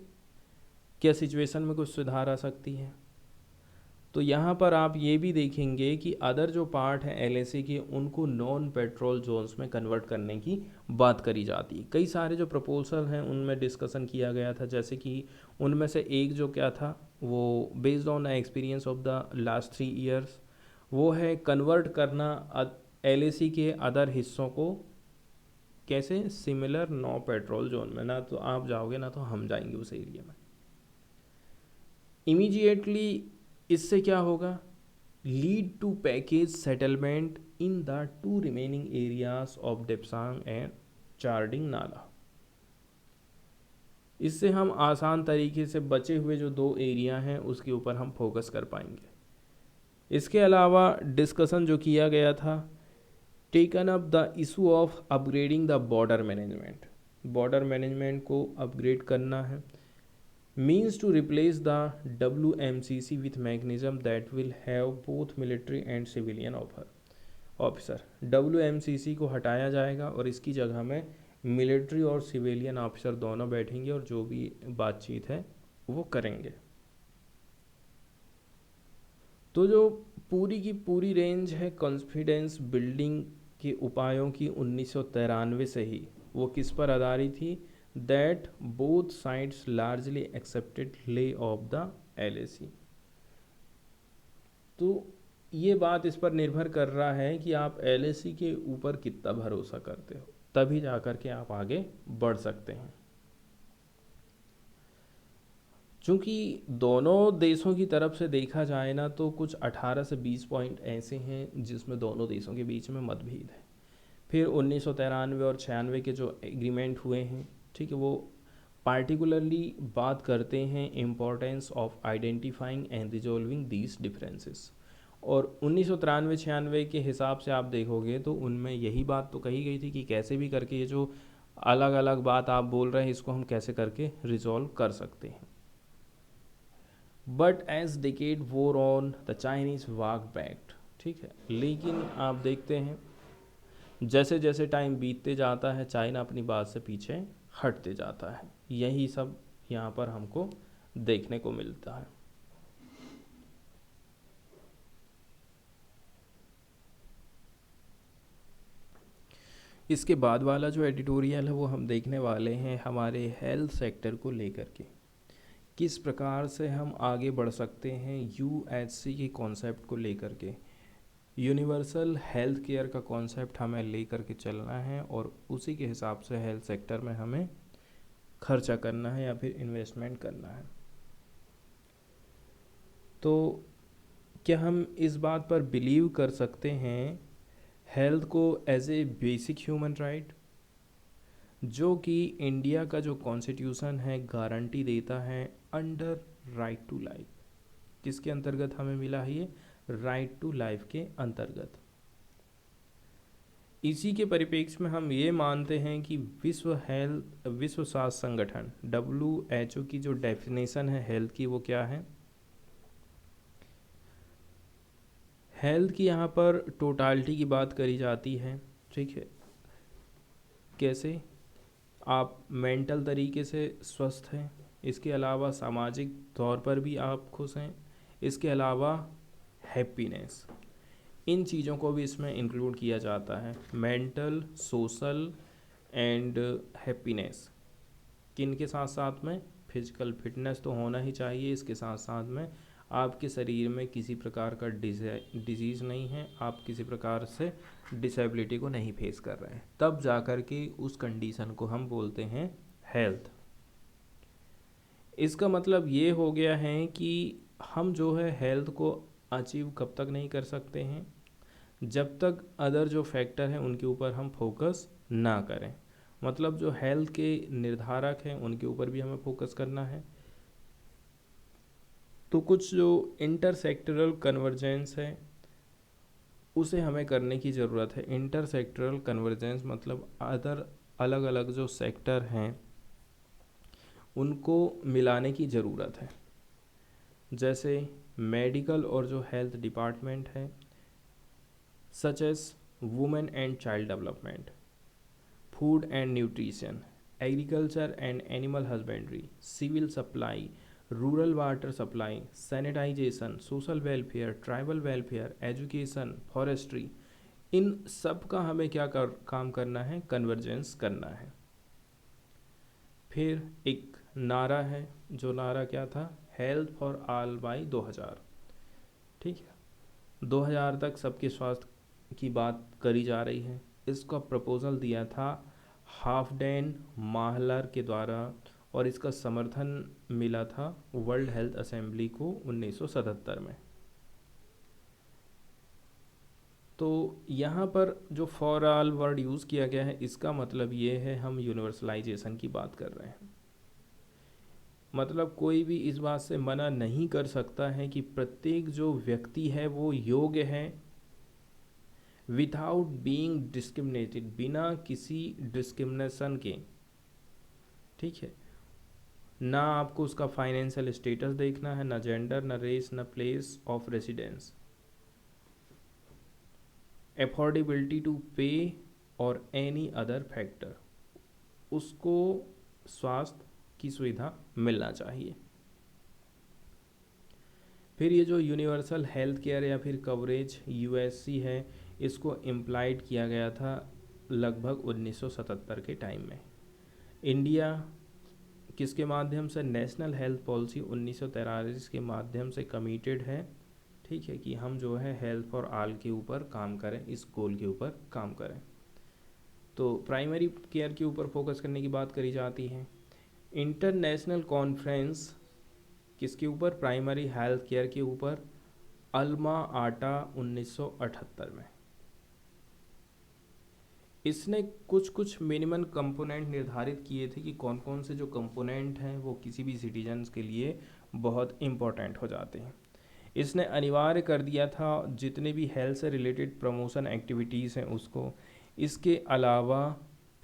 क्या सिचुएशन में कुछ सुधार आ सकती है? तो यहाँ पर आप ये भी देखेंगे कि अदर जो पार्ट है LAC के, उनको नॉन पेट्रोल जोन्स में कन्वर्ट करने की बात करी जाती है। कई सारे जो प्रपोजल हैं उनमें डिस्कशन किया गया था, जैसे कि उनमें से एक जो क्या था, वो based on experience of the last 3 years, वो है कन्वर्ट करना LAC के अदर हिस्सों को। कैसे? सिमिलर नो पेट्रोल जोन में, ना तो आप जाओगे ना तो हम जाएंगे उस एरिया में। इमीडिएटली इससे क्या होगा? Lead to package settlement in the 2 remaining areas of Depsang and Charding Nala. इससे हम आसान तरीके से बचे हुए जो 2 एरिया हैं उसके ऊपर हम फोकस कर पाएंगे। इसके अलावा डिस्कशन जो किया गया था, taken up the issue of upgrading the border management. Border management को अपग्रेड करना है। means to replace the WMCC with mechanism that will have both military and civilian officer. WMCC को हटाया जाएगा और इसकी जगह में मिलिट्री और सिविलियन ऑफिसर दोनों बैठेंगे और जो भी बातचीत है वो करेंगे। तो जो पूरी की पूरी रेंज है कॉन्फिडेंस बिल्डिंग के उपायों की 1993 से ही, वो किस पर आधारित थी? That both sides largely accepted lay off the LAC। तो ये बात इस पर निर्भर कर रहा है कि आप LAC के ऊपर कितना भरोसा करते हो, तभी जा कर के आप आगे बढ़ सकते हैं। चूँकि दोनों देशों की तरफ से देखा जाए ना, तो कुछ 18 से 20 पॉइंट ऐसे हैं जिसमें दोनों देशों के बीच में मतभेद है। फिर 1993 और 96 के जो एग्रीमेंट हुए हैं, ठीक है, वो पार्टिकुलरली बात करते हैं importance of identifying and resolving these differences. और 1993-96 के हिसाब से आप देखोगे तो उनमें यही बात तो कही गई थी कि कैसे भी करके ये जो अलग अलग बात आप बोल रहे हैं इसको हम कैसे करके रिजॉल्व कर सकते हैं। बट एज डिकेड वोर on the Chinese walk back, ठीक है, लेकिन आप देखते हैं जैसे जैसे टाइम बीतते जाता है चाइना अपनी बात से पीछे हटते जाता है। यही सब यहाँ पर हमको देखने को मिलता है। इसके बाद वाला जो एडिटोरियल है वो हम देखने वाले हैं हमारे हेल्थ सेक्टर को लेकर के, किस प्रकार से हम आगे बढ़ सकते हैं UHC के कॉन्सेप्ट को लेकर के। यूनिवर्सल हेल्थ केयर का कॉन्सेप्ट हमें लेकर के चलना है और उसी के हिसाब से हेल्थ सेक्टर में हमें खर्चा करना है या फिर इन्वेस्टमेंट करना है। तो क्या हम इस बात पर बिलीव कर सकते हैं हेल्थ को as a basic human right, जो कि इंडिया का जो कॉन्स्टिट्यूशन है गारंटी देता है अंडर राइट टू लाइफ। किसके अंतर्गत हमें मिला है ये? राइट टू लाइफ के अंतर्गत। इसी के परिप्रेक्ष्य में हम ये मानते हैं कि विश्व स्वास्थ्य संगठन WHO की जो डेफिनेशन है हेल्थ की वो क्या है? हेल्थ की यहाँ पर टोटालिटी की बात करी जाती है, ठीक है, कैसे आप मेंटल तरीके से स्वस्थ हैं, इसके अलावा सामाजिक तौर पर भी आप खुश हैं, इसके अलावा हैप्पीनेस, इन चीज़ों को भी इसमें इंक्लूड किया जाता है। मेंटल, सोशल एंड हैप्पीनेस, किन के साथ साथ में फिजिकल फिटनेस तो होना ही चाहिए, इसके साथ साथ में आपके शरीर में किसी प्रकार का डिजीज़ नहीं है, आप किसी प्रकार से डिसेबिलिटी को नहीं फेस कर रहे हैं, तब जा कर के उस कंडीशन को हम बोलते हैं हेल्थ। इसका मतलब ये हो गया है कि हम जो है हेल्थ को अचीव कब तक नहीं कर सकते हैं? जब तक अदर जो फैक्टर हैं उनके ऊपर हम फोकस ना करें। मतलब जो हेल्थ के निर्धारक हैं उनके ऊपर भी हमें फोकस करना है। तो कुछ जो इंटरसेक्टरल कन्वर्जेंस है उसे हमें करने की ज़रूरत है। इंटरसेक्टरल कन्वर्जेंस मतलब अदर अलग अलग जो सेक्टर हैं उनको मिलाने की ज़रूरत है। जैसे मेडिकल और जो हेल्थ डिपार्टमेंट है, such as women and child development, food and nutrition, agriculture and animal husbandry, civil supply, rural water supply, sanitization, social welfare, tribal welfare, education, forestry, इन सब का हमें क्या काम करना है? कन्वर्जेंस करना है। फिर एक नारा है, जो नारा क्या था? हेल्थ फॉर ऑल बाय 2000, ठीक है, 2000 तक सबके स्वास्थ्य की बात करी जा रही है। इसका प्रपोजल दिया था हाफडेन माहलर के द्वारा और इसका समर्थन मिला था वर्ल्ड हेल्थ असेंबली को 1977 में। तो यहाँ पर जो फॉर ऑल वर्ड यूज़ किया गया है इसका मतलब ये है हम यूनिवर्सलाइजेशन की बात कर रहे हैं। मतलब कोई भी इस बात से मना नहीं कर सकता है कि प्रत्येक जो व्यक्ति है वो योग्य है विदाउट बीइंग डिस्क्रिमिनेटेड, बिना किसी डिस्क्रिमिनेशन के, ठीक है, ना आपको उसका फाइनेंशियल स्टेटस देखना है, ना जेंडर, ना रेस, ना place of residence, affordability to pay और एनी अदर फैक्टर, उसको स्वास्थ्य की सुविधा मिलना चाहिए। फिर ये जो यूनिवर्सल हेल्थ केयर या फिर कवरेज यूएससी है, इसको इम्प्लाइड किया गया था लगभग 1977 के टाइम में। इंडिया किसके माध्यम से, नेशनल हेल्थ पॉलिसी 1943 के माध्यम से कमिटेड है, ठीक है, कि हम जो है हेल्थ फॉर ऑल के ऊपर काम करें, इस गोल के ऊपर काम करें। तो प्राइमरी केयर के ऊपर फोकस करने की बात करी जाती है। इंटरनेशनल कॉन्फ्रेंस किसके ऊपर, प्राइमरी हेल्थ केयर के ऊपर, अल्मा आटा 1978 में। इसने कुछ कुछ मिनिमम कंपोनेंट निर्धारित किए थे कि कौन कौन से जो कंपोनेंट हैं वो किसी भी सिटीजन्स के लिए बहुत इम्पोर्टेंट हो जाते हैं। इसने अनिवार्य कर दिया था जितने भी हेल्थ से रिलेटेड प्रमोशन एक्टिविटीज़ हैं उसको। इसके अलावा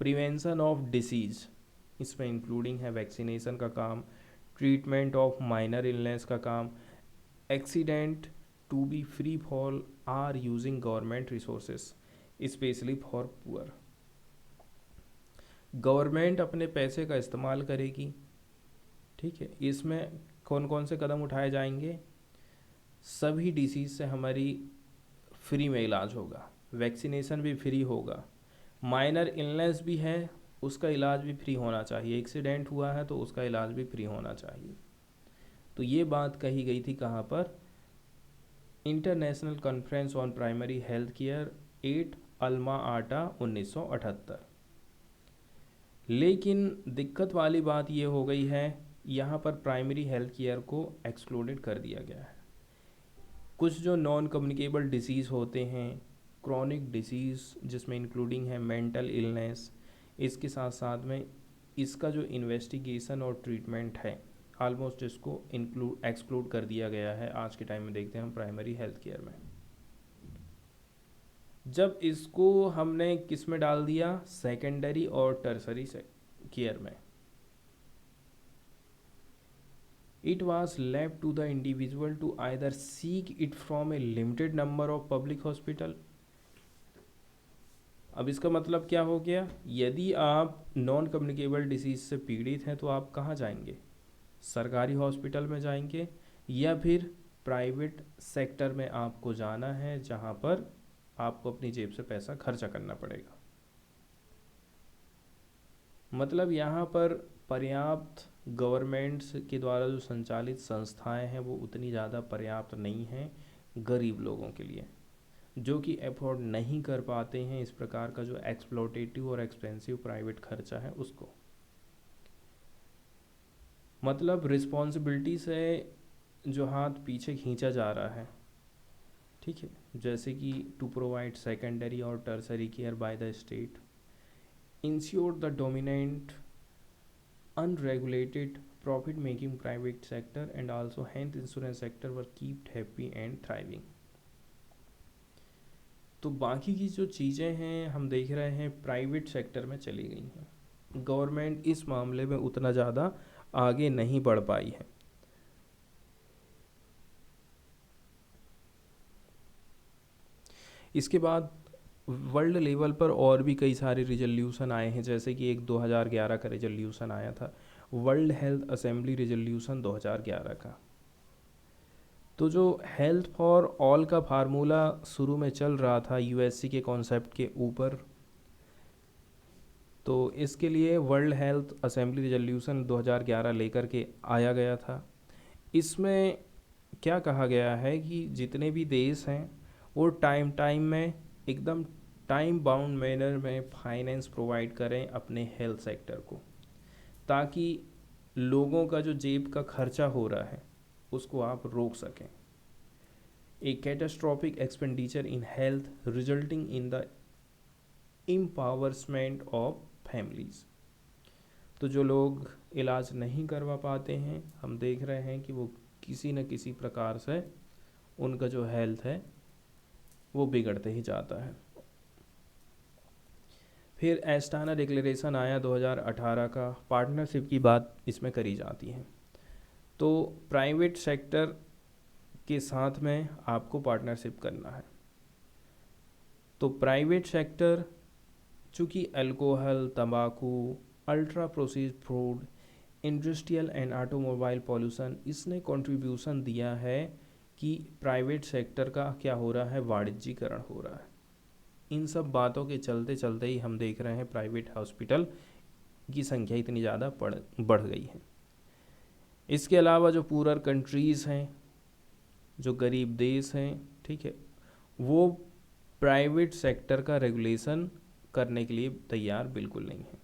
प्रिवेंशन ऑफ डिसीज़, इसमें इंक्लूडिंग है वैक्सीनेशन का काम, ट्रीटमेंट ऑफ माइनर इलनेस का काम, accident to be free for are using government resources specially for poor. Government अपने पैसे का इस्तेमाल करेगी, ठीक है। इसमें कौन कौन से कदम उठाए जाएंगे, सभी डिसीज़ से हमारी फ्री में इलाज होगा, वैक्सीनेशन भी फ्री होगा, माइनर इलनेस भी है उसका इलाज भी फ्री होना चाहिए, एक्सीडेंट हुआ है तो उसका इलाज भी फ्री होना चाहिए। तो ये बात कही गई थी कहाँ पर, international conference on primary health care 8 Alma आटा 1978। लेकिन दिक्कत वाली बात ये हो गई है, यहाँ पर प्राइमरी हेल्थ केयर को एक्सक्लूडेड कर दिया गया है। कुछ जो नॉन कम्युनिकेबल डिसीज़ होते हैं, क्रॉनिक डिसीज़ जिसमें इंक्लूडिंग है मेंटल इलनेस, इसके साथ साथ में इसका जो इन्वेस्टिगेशन और ट्रीटमेंट है ऑलमोस्ट इसको एक्सक्लूड कर दिया गया है। आज के टाइम में देखते हैं हम प्राइमरी हेल्थ केयर में। जब इसको हमने किस में डाल दिया, सेकेंडरी और टर्सरी केयर में, it was left to the individual to either seek it from a limited number of public hospital। अब इसका मतलब क्या हो गया, यदि आप नॉन कम्युनिकेबल डिसीज से पीड़ित हैं तो आप कहाँ जाएंगे, सरकारी हॉस्पिटल में जाएंगे या फिर प्राइवेट सेक्टर में आपको जाना है जहाँ पर आपको अपनी जेब से पैसा खर्चा करना पड़ेगा। मतलब यहाँ पर पर्याप्त गवर्नमेंट्स के द्वारा जो संचालित संस्थाएं हैं वो उतनी ज़्यादा पर्याप्त नहीं हैं गरीब लोगों के लिए, जो कि अफोर्ड नहीं कर पाते हैं इस प्रकार का जो एक्सप्लोटेटिव और एक्सपेंसिव प्राइवेट खर्चा है उसको। मतलब रिस्पॉन्सिबिलिटी से जो हाथ पीछे खींचा जा रहा है, ठीक है, जैसे कि टू प्रोवाइड सेकेंडरी और tertiary care by the state, ensure the dominant unregulated profit making private sector and also health insurance sector were kept happy and thriving। तो बाकी की जो चीज़ें हैं हम देख रहे हैं प्राइवेट सेक्टर में चली गई हैं, गवर्नमेंट इस मामले में उतना ज़्यादा आगे नहीं बढ़ पाई है। इसके बाद वर्ल्ड लेवल पर और भी कई सारे रिजोल्यूशन आए हैं, जैसे कि एक 2011 का रिजोल्यूशन आया था, वर्ल्ड हेल्थ असेंबली रिजोल्यूशन 2011 का। तो जो हेल्थ फॉर ऑल का फार्मूला शुरू में चल रहा था यूएससी के कॉन्सेप्ट के ऊपर, तो इसके लिए वर्ल्ड हेल्थ असेंबली रिजोल्यूशन 2011 लेकर के आया गया था। इसमें क्या कहा गया है कि जितने भी देश हैं वो टाइम टाइम में एकदम टाइम बाउंड मैनर में फाइनेंस प्रोवाइड करें अपने हेल्थ सेक्टर को, ताकि लोगों का जो जेब का खर्चा हो रहा है उसको आप रोक सकें। A catastrophic expenditure in health resulting in the empowerment of families. तो जो लोग इलाज नहीं करवा पाते हैं, हम देख रहे हैं कि वो किसी न किसी प्रकार से उनका जो हेल्थ है वो बिगड़ते ही जाता है। फिर एस्टाना डिक्लेरेशन आया 2018 का, पार्टनरशिप की बात इसमें करी जाती है। तो प्राइवेट सेक्टर के साथ में आपको पार्टनरशिप करना है। तो प्राइवेट सेक्टर चूँकि अल्कोहल, तंबाकू, ultra processed food, industrial and automobile pollution, इसने कंट्रीब्यूशन दिया है कि प्राइवेट सेक्टर का क्या हो रहा है, वाणिज्यीकरण हो रहा है। इन सब बातों के चलते चलते ही हम देख रहे हैं प्राइवेट हॉस्पिटल की संख्या इतनी ज़्यादा बढ़ गई है। इसके अलावा जो पूरर कंट्रीज़ हैं, जो गरीब देश हैं, ठीक है, वो प्राइवेट सेक्टर का रेगुलेशन करने के लिए तैयार बिल्कुल नहीं है।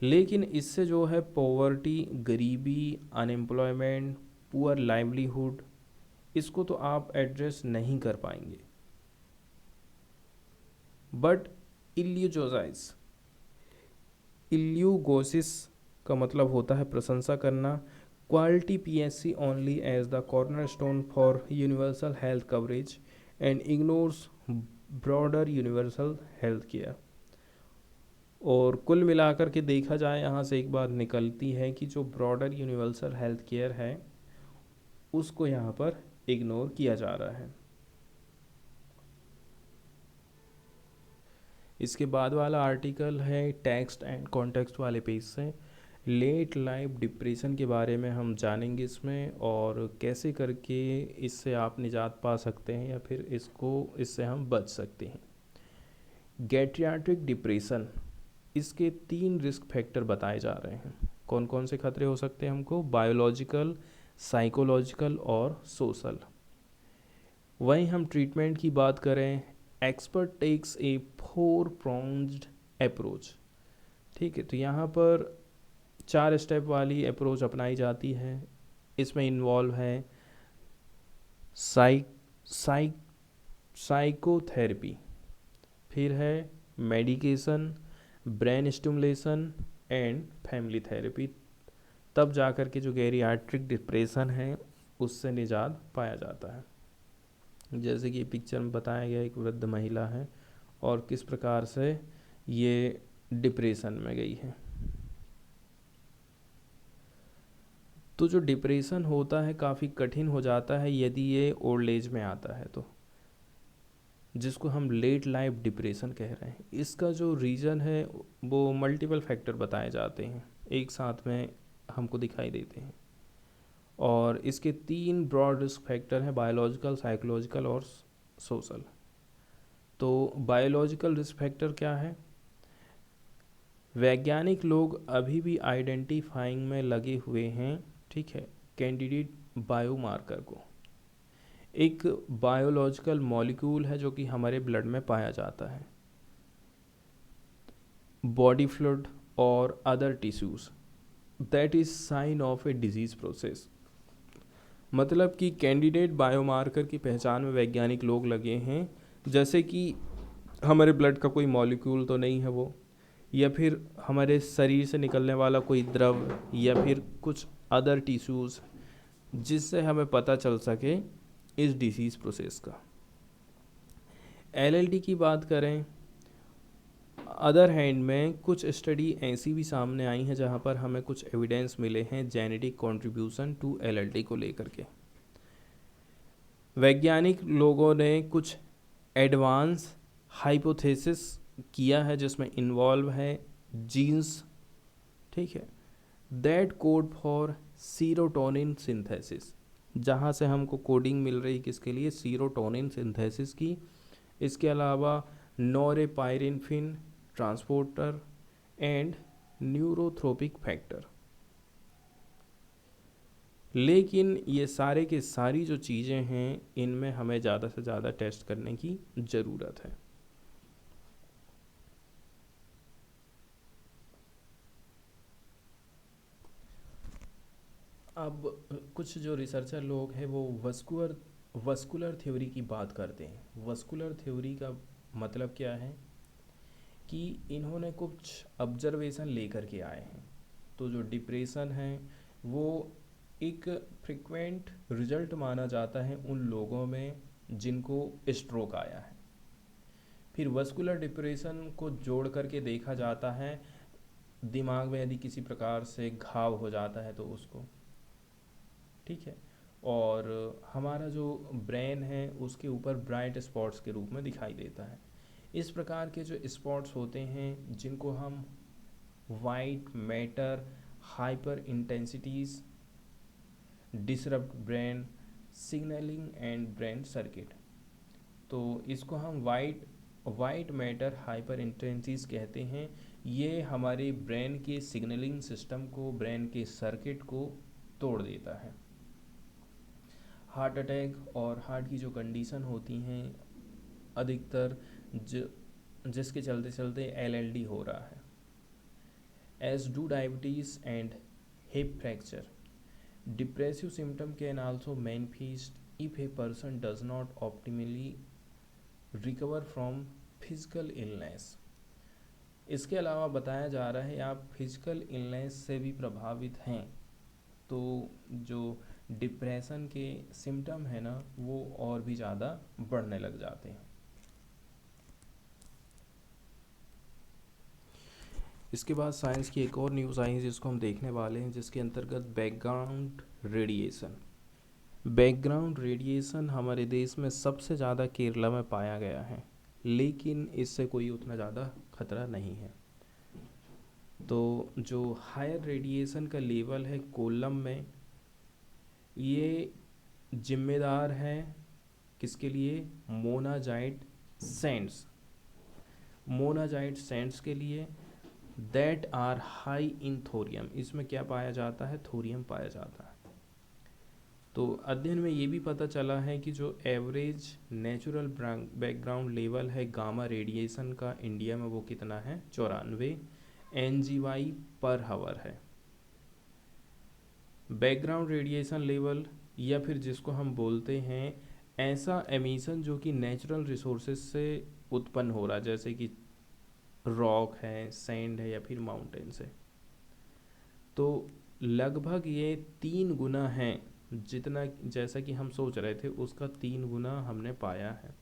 लेकिन इससे जो है पॉवर्टी, गरीबी, अनएम्प्लॉयमेंट, पुअर लाइवलीहुड, इसको तो आप एड्रेस नहीं कर पाएंगे। बट इल्यूजोसाइस, इल्यूगोसिस का मतलब होता है प्रशंसा करना। Quality PSC only as the cornerstone for universal health coverage and ignores broader universal health care. और कुल मिलाकर के देखा जाए, यहाँ से एक बात निकलती है कि जो ब्रॉडर यूनिवर्सल हेल्थ केयर है उसको यहाँ पर इग्नोर किया जा रहा है। इसके बाद वाला आर्टिकल है टेक्स्ट एंड कॉन्टेक्स्ट वाले पेज से। लेट लाइफ डिप्रेशन के बारे में हम जानेंगे इसमें, और कैसे करके इससे आप निजात पा सकते हैं या फिर इससे हम बच सकते हैं। गैरियाट्रिक डिप्रेशन, इसके 3 रिस्क फैक्टर बताए जा रहे हैं। कौन कौन से खतरे हो सकते हैं हमको, बायोलॉजिकल, साइकोलॉजिकल और सोशल। वहीं हम ट्रीटमेंट की बात करें, expert takes a 4 pronged approach. ठीक है, तो यहाँ पर 4 स्टेप वाली अप्रोच अपनाई जाती है। इसमें इन्वॉल्व है साइकोथेरेपी, फिर है medication, brain stimulation and family therapy. तब जाकर के जो गैरियाट्रिक डिप्रेशन है उससे निजात पाया जाता है। जैसे कि पिक्चर में बताया गया, एक वृद्ध महिला है और किस प्रकार से ये डिप्रेशन में गई है। तो जो डिप्रेशन होता है काफ़ी कठिन हो जाता है यदि ये ओल्ड एज में आता है, तो जिसको हम लेट लाइफ डिप्रेशन कह रहे हैं। इसका जो रीज़न है वो मल्टीपल फैक्टर बताए जाते हैं, एक साथ में हमको दिखाई देते हैं। और इसके 3 ब्रॉड रिस्क फैक्टर हैं, बायोलॉजिकल, साइकोलॉजिकल और सोशल। तो बायोलॉजिकल रिस्क फैक्टर क्या है? वैज्ञानिक लोग अभी भी आइडेंटिफाइंग में लगे हुए हैं, ठीक है, कैंडिडेट बायोमार्कर को। एक बायोलॉजिकल मॉलिक्यूल है जो कि हमारे ब्लड में पाया जाता है, बॉडी फ्लूइड और other tissues, that is sine of a disease process. मतलब कि कैंडिडेट बायोमार्कर की पहचान में वैज्ञानिक लोग लगे हैं, जैसे कि हमारे ब्लड का कोई मॉलिक्यूल तो नहीं है वो, या फिर हमारे शरीर से निकलने वाला कोई द्रव, या फिर कुछ अदर टिश्यूज़, जिससे हमें पता चल सके इस डिसीज़ प्रोसेस का। एलएलडी की बात करें, अदर हैंड में कुछ स्टडी ऐसी भी सामने आई हैं जहां पर हमें कुछ एविडेंस मिले हैं जेनेटिक कंट्रीब्यूशन टू एलएलडी को लेकर के। वैज्ञानिक लोगों ने कुछ एडवांस हाइपोथेसिस किया है जिसमें इन्वॉल्व है जीन्स, ठीक है, that code for serotonin synthesis, जहाँ से हमको कोडिंग मिल रही किसके लिए, सीरोटोनिन सिंथेसिस की। इसके अलावा नोरेपायरिनफ्रिन ट्रांसपोर्टर एंड न्यूरोथ्रोपिक फैक्टर। लेकिन ये सारे के सारी जो चीज़ें हैं इनमें हमें ज़्यादा से ज़्यादा टेस्ट करने की ज़रूरत है। अब कुछ जो रिसर्चर लोग हैं वो वस्कुलर थ्योरी की बात करते हैं। वस्कुलर थ्योरी का मतलब क्या है कि इन्होंने कुछ ऑब्जर्वेशन लेकर के आए हैं। तो जो डिप्रेशन है वो एक फ्रिक्वेंट रिजल्ट माना जाता है उन लोगों में जिनको स्ट्रोक आया है। फिर वस्कुलर डिप्रेशन को जोड़ करके देखा जाता है, दिमाग में यदि किसी प्रकार से घाव हो जाता है तो उसको, ठीक है। और हमारा जो ब्रेन है उसके ऊपर ब्राइट स्पॉट्स के रूप में दिखाई देता है। इस प्रकार के जो स्पॉट्स होते हैं जिनको हम white matter hyper intensities disrupt brain signalling and brain circuit, तो इसको हम वाइट मैटर हाइपर इंटेंसिटीज कहते हैं। ये हमारे ब्रेन के सिग्नलिंग सिस्टम को, ब्रेन के सर्किट को तोड़ देता है। हार्ट अटैक और हार्ट की जो कंडीशन होती हैं अधिकतर जिसके चलते चलते एलएलडी हो रहा है, as do diabetes and hip fracture. Depressive symptom can also manifest if a person does not optimally recover from physical illness. इसके अलावा बताया जा रहा है आप फिजिकल इलनेस से भी प्रभावित हैं तो जो डिप्रेशन के सिम्टम है ना वो और भी ज़्यादा बढ़ने लग जाते हैं। इसके बाद साइंस की एक और न्यूज़ आई है जिसको हम देखने वाले हैं, जिसके अंतर्गत बैकग्राउंड रेडिएशन। बैकग्राउंड रेडिएशन हमारे देश में सबसे ज़्यादा केरला में पाया गया है, लेकिन इससे कोई उतना ज़्यादा खतरा नहीं है। तो जो हायर रेडिएशन का लेवल है कोल्लम में, ये जिम्मेदार है किसके लिए, मोनाजाइट सैंड्स के लिए, that are high in thorium. इसमें क्या पाया जाता है, थोरियम पाया जाता है। तो अध्ययन में ये भी पता चला है कि जो एवरेज नेचुरल बैकग्राउंड लेवल है गामा रेडिएशन का इंडिया में वो कितना है, 94 NGY पर हावर है। बैकग्राउंड रेडिएशन लेवल या फिर जिसको हम बोलते हैं ऐसा एमिशन जो कि नेचुरल रिसोर्सेज से उत्पन्न हो रहा है, जैसे कि रॉक है, सैंड है या फिर माउंटेन्स है, तो लगभग ये 3 गुना है, जितना जैसा कि हम सोच रहे थे उसका 3 गुना हमने पाया है।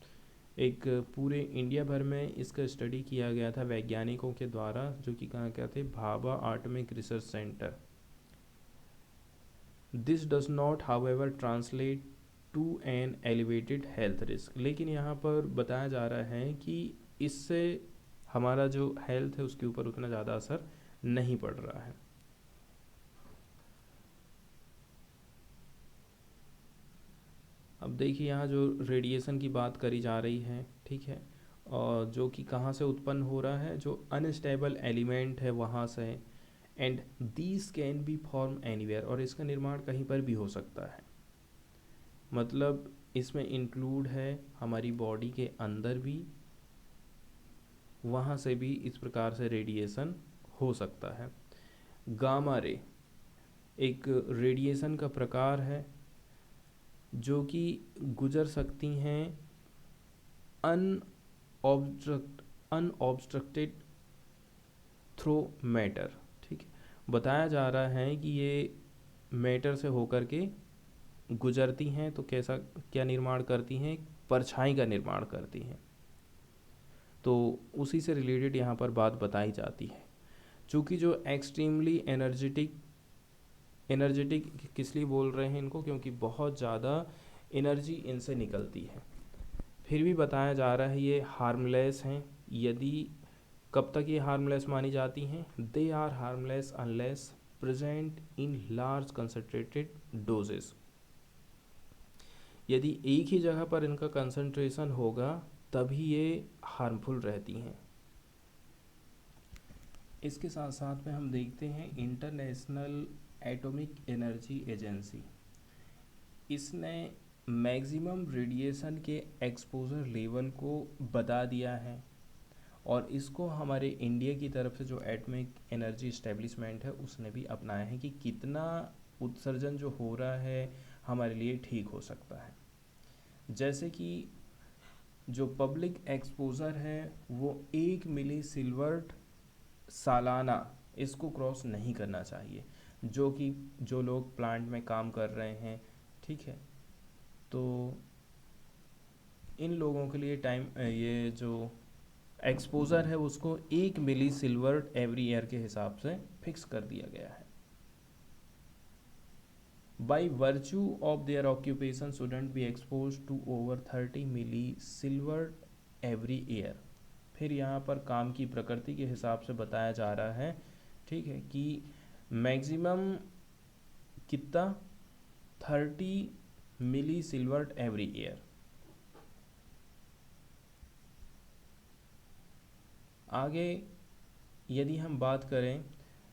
एक पूरे इंडिया भर में इसका स्टडी किया गया था वैज्ञानिकों के द्वारा, जो कि कहाँ क्या थे, Bhabha Atomic Research Centre. This does not however translate to an elevated health risk. लेकिन यहाँ पर बताया जा रहा है कि इससे हमारा जो हेल्थ है उसके ऊपर उतना ज़्यादा असर नहीं पड़ रहा है। अब देखिए यहाँ जो रेडिएशन की बात करी जा रही है, ठीक है, और जो कि कहाँ से उत्पन्न हो रहा है, जो अनस्टेबल एलिमेंट है वहाँ से, and these can be form anywhere, और इसका निर्माण कहीं पर भी हो सकता है। मतलब इसमें इंक्लूड है हमारी बॉडी के अंदर भी, वहाँ से भी इस प्रकार से रेडिएशन हो सकता है। गामा रे एक रेडिएशन का प्रकार है जो कि गुजर सकती हैं अनऑब्स्ट्रक्टेड थ्रू मैटर, ठीक है। बताया जा रहा है कि ये मैटर से होकर के गुजरती हैं तो कैसा क्या निर्माण करती हैं, परछाई का निर्माण करती हैं। तो उसी से रिलेटेड यहाँ पर बात बताई जाती है। चूँकि जो एक्सट्रीमली एनर्जेटिक किस लिए बोल रहे हैं इनको, क्योंकि बहुत ज़्यादा एनर्जी इनसे निकलती है। फिर भी बताया जा रहा है ये हार्मलेस हैं। यदि कब तक ये हार्मलेस मानी जाती हैं, they are harmless unless present in large concentrated doses. यदि एक ही जगह पर इनका कंसंट्रेशन होगा तभी ये हार्मफुल रहती हैं। इसके साथ साथ में हम देखते हैं इंटरनेशनल एटॉमिक एनर्जी एजेंसी, इसने मैक्सिमम रेडिएशन के एक्सपोजर लेवल को बता दिया है, और इसको हमारे इंडिया की तरफ से जो एटॉमिक एनर्जी इस्टेब्लिशमेंट है उसने भी अपनाया है कि कितना उत्सर्जन जो हो रहा है हमारे लिए ठीक हो सकता है। जैसे कि जो पब्लिक एक्सपोजर है वो 1 मिली सिल्वर्ट सालाना, इसको क्रॉस नहीं करना चाहिए, जो कि जो लोग प्लांट में काम कर रहे हैं, ठीक है। तो इन लोगों के लिए ये जो एक्सपोजर है उसको 1 मिली सिल्वर्ट एवरी ईयर के हिसाब से फिक्स कर दिया गया है। By virtue of their occupation student be expose to over 30 millisievert every year. फिर यहाँ पर काम की प्रकृति के हिसाब से बताया जा रहा है, ठीक है, कि मैक्सिमम कितना 30 मिली सिल्वर्ट एवरी ईयर। आगे यदि हम बात करें,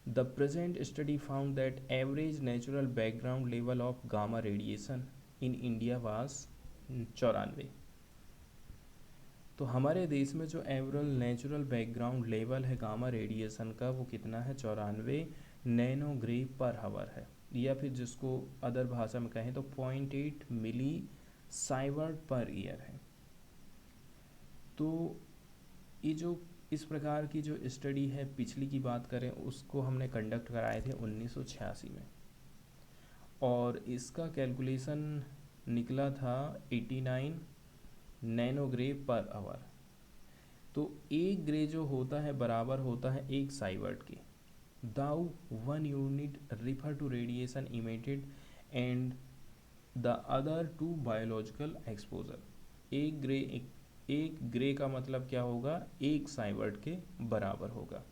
the present study found that average natural background level of gamma radiation in India was 94। तो हमारे देश में जो एवरेज नेचुरल बैकग्राउंड लेवल है गामा रेडिएशन का वो कितना है, 94 नैनोग्रे पर हावर है, या फिर जिसको अदर भाषा में कहें तो 0.8 मिली साइवर्ट पर ईयर है। तो ये जो इस प्रकार की जो स्टडी है, पिछली की बात करें उसको हमने कंडक्ट कराए थे 1986 में, और इसका कैलकुलेशन निकला था 89 नैनोग्रे पर आवर। तो एक ग्रे जो होता है बराबर होता है 1 साइवर्ट के। Though 1 unit refer to radiation emitted and the other to biological exposure. एक ग्रे का मतलब क्या होगा, 1 साइवर्ट के बराबर होगा।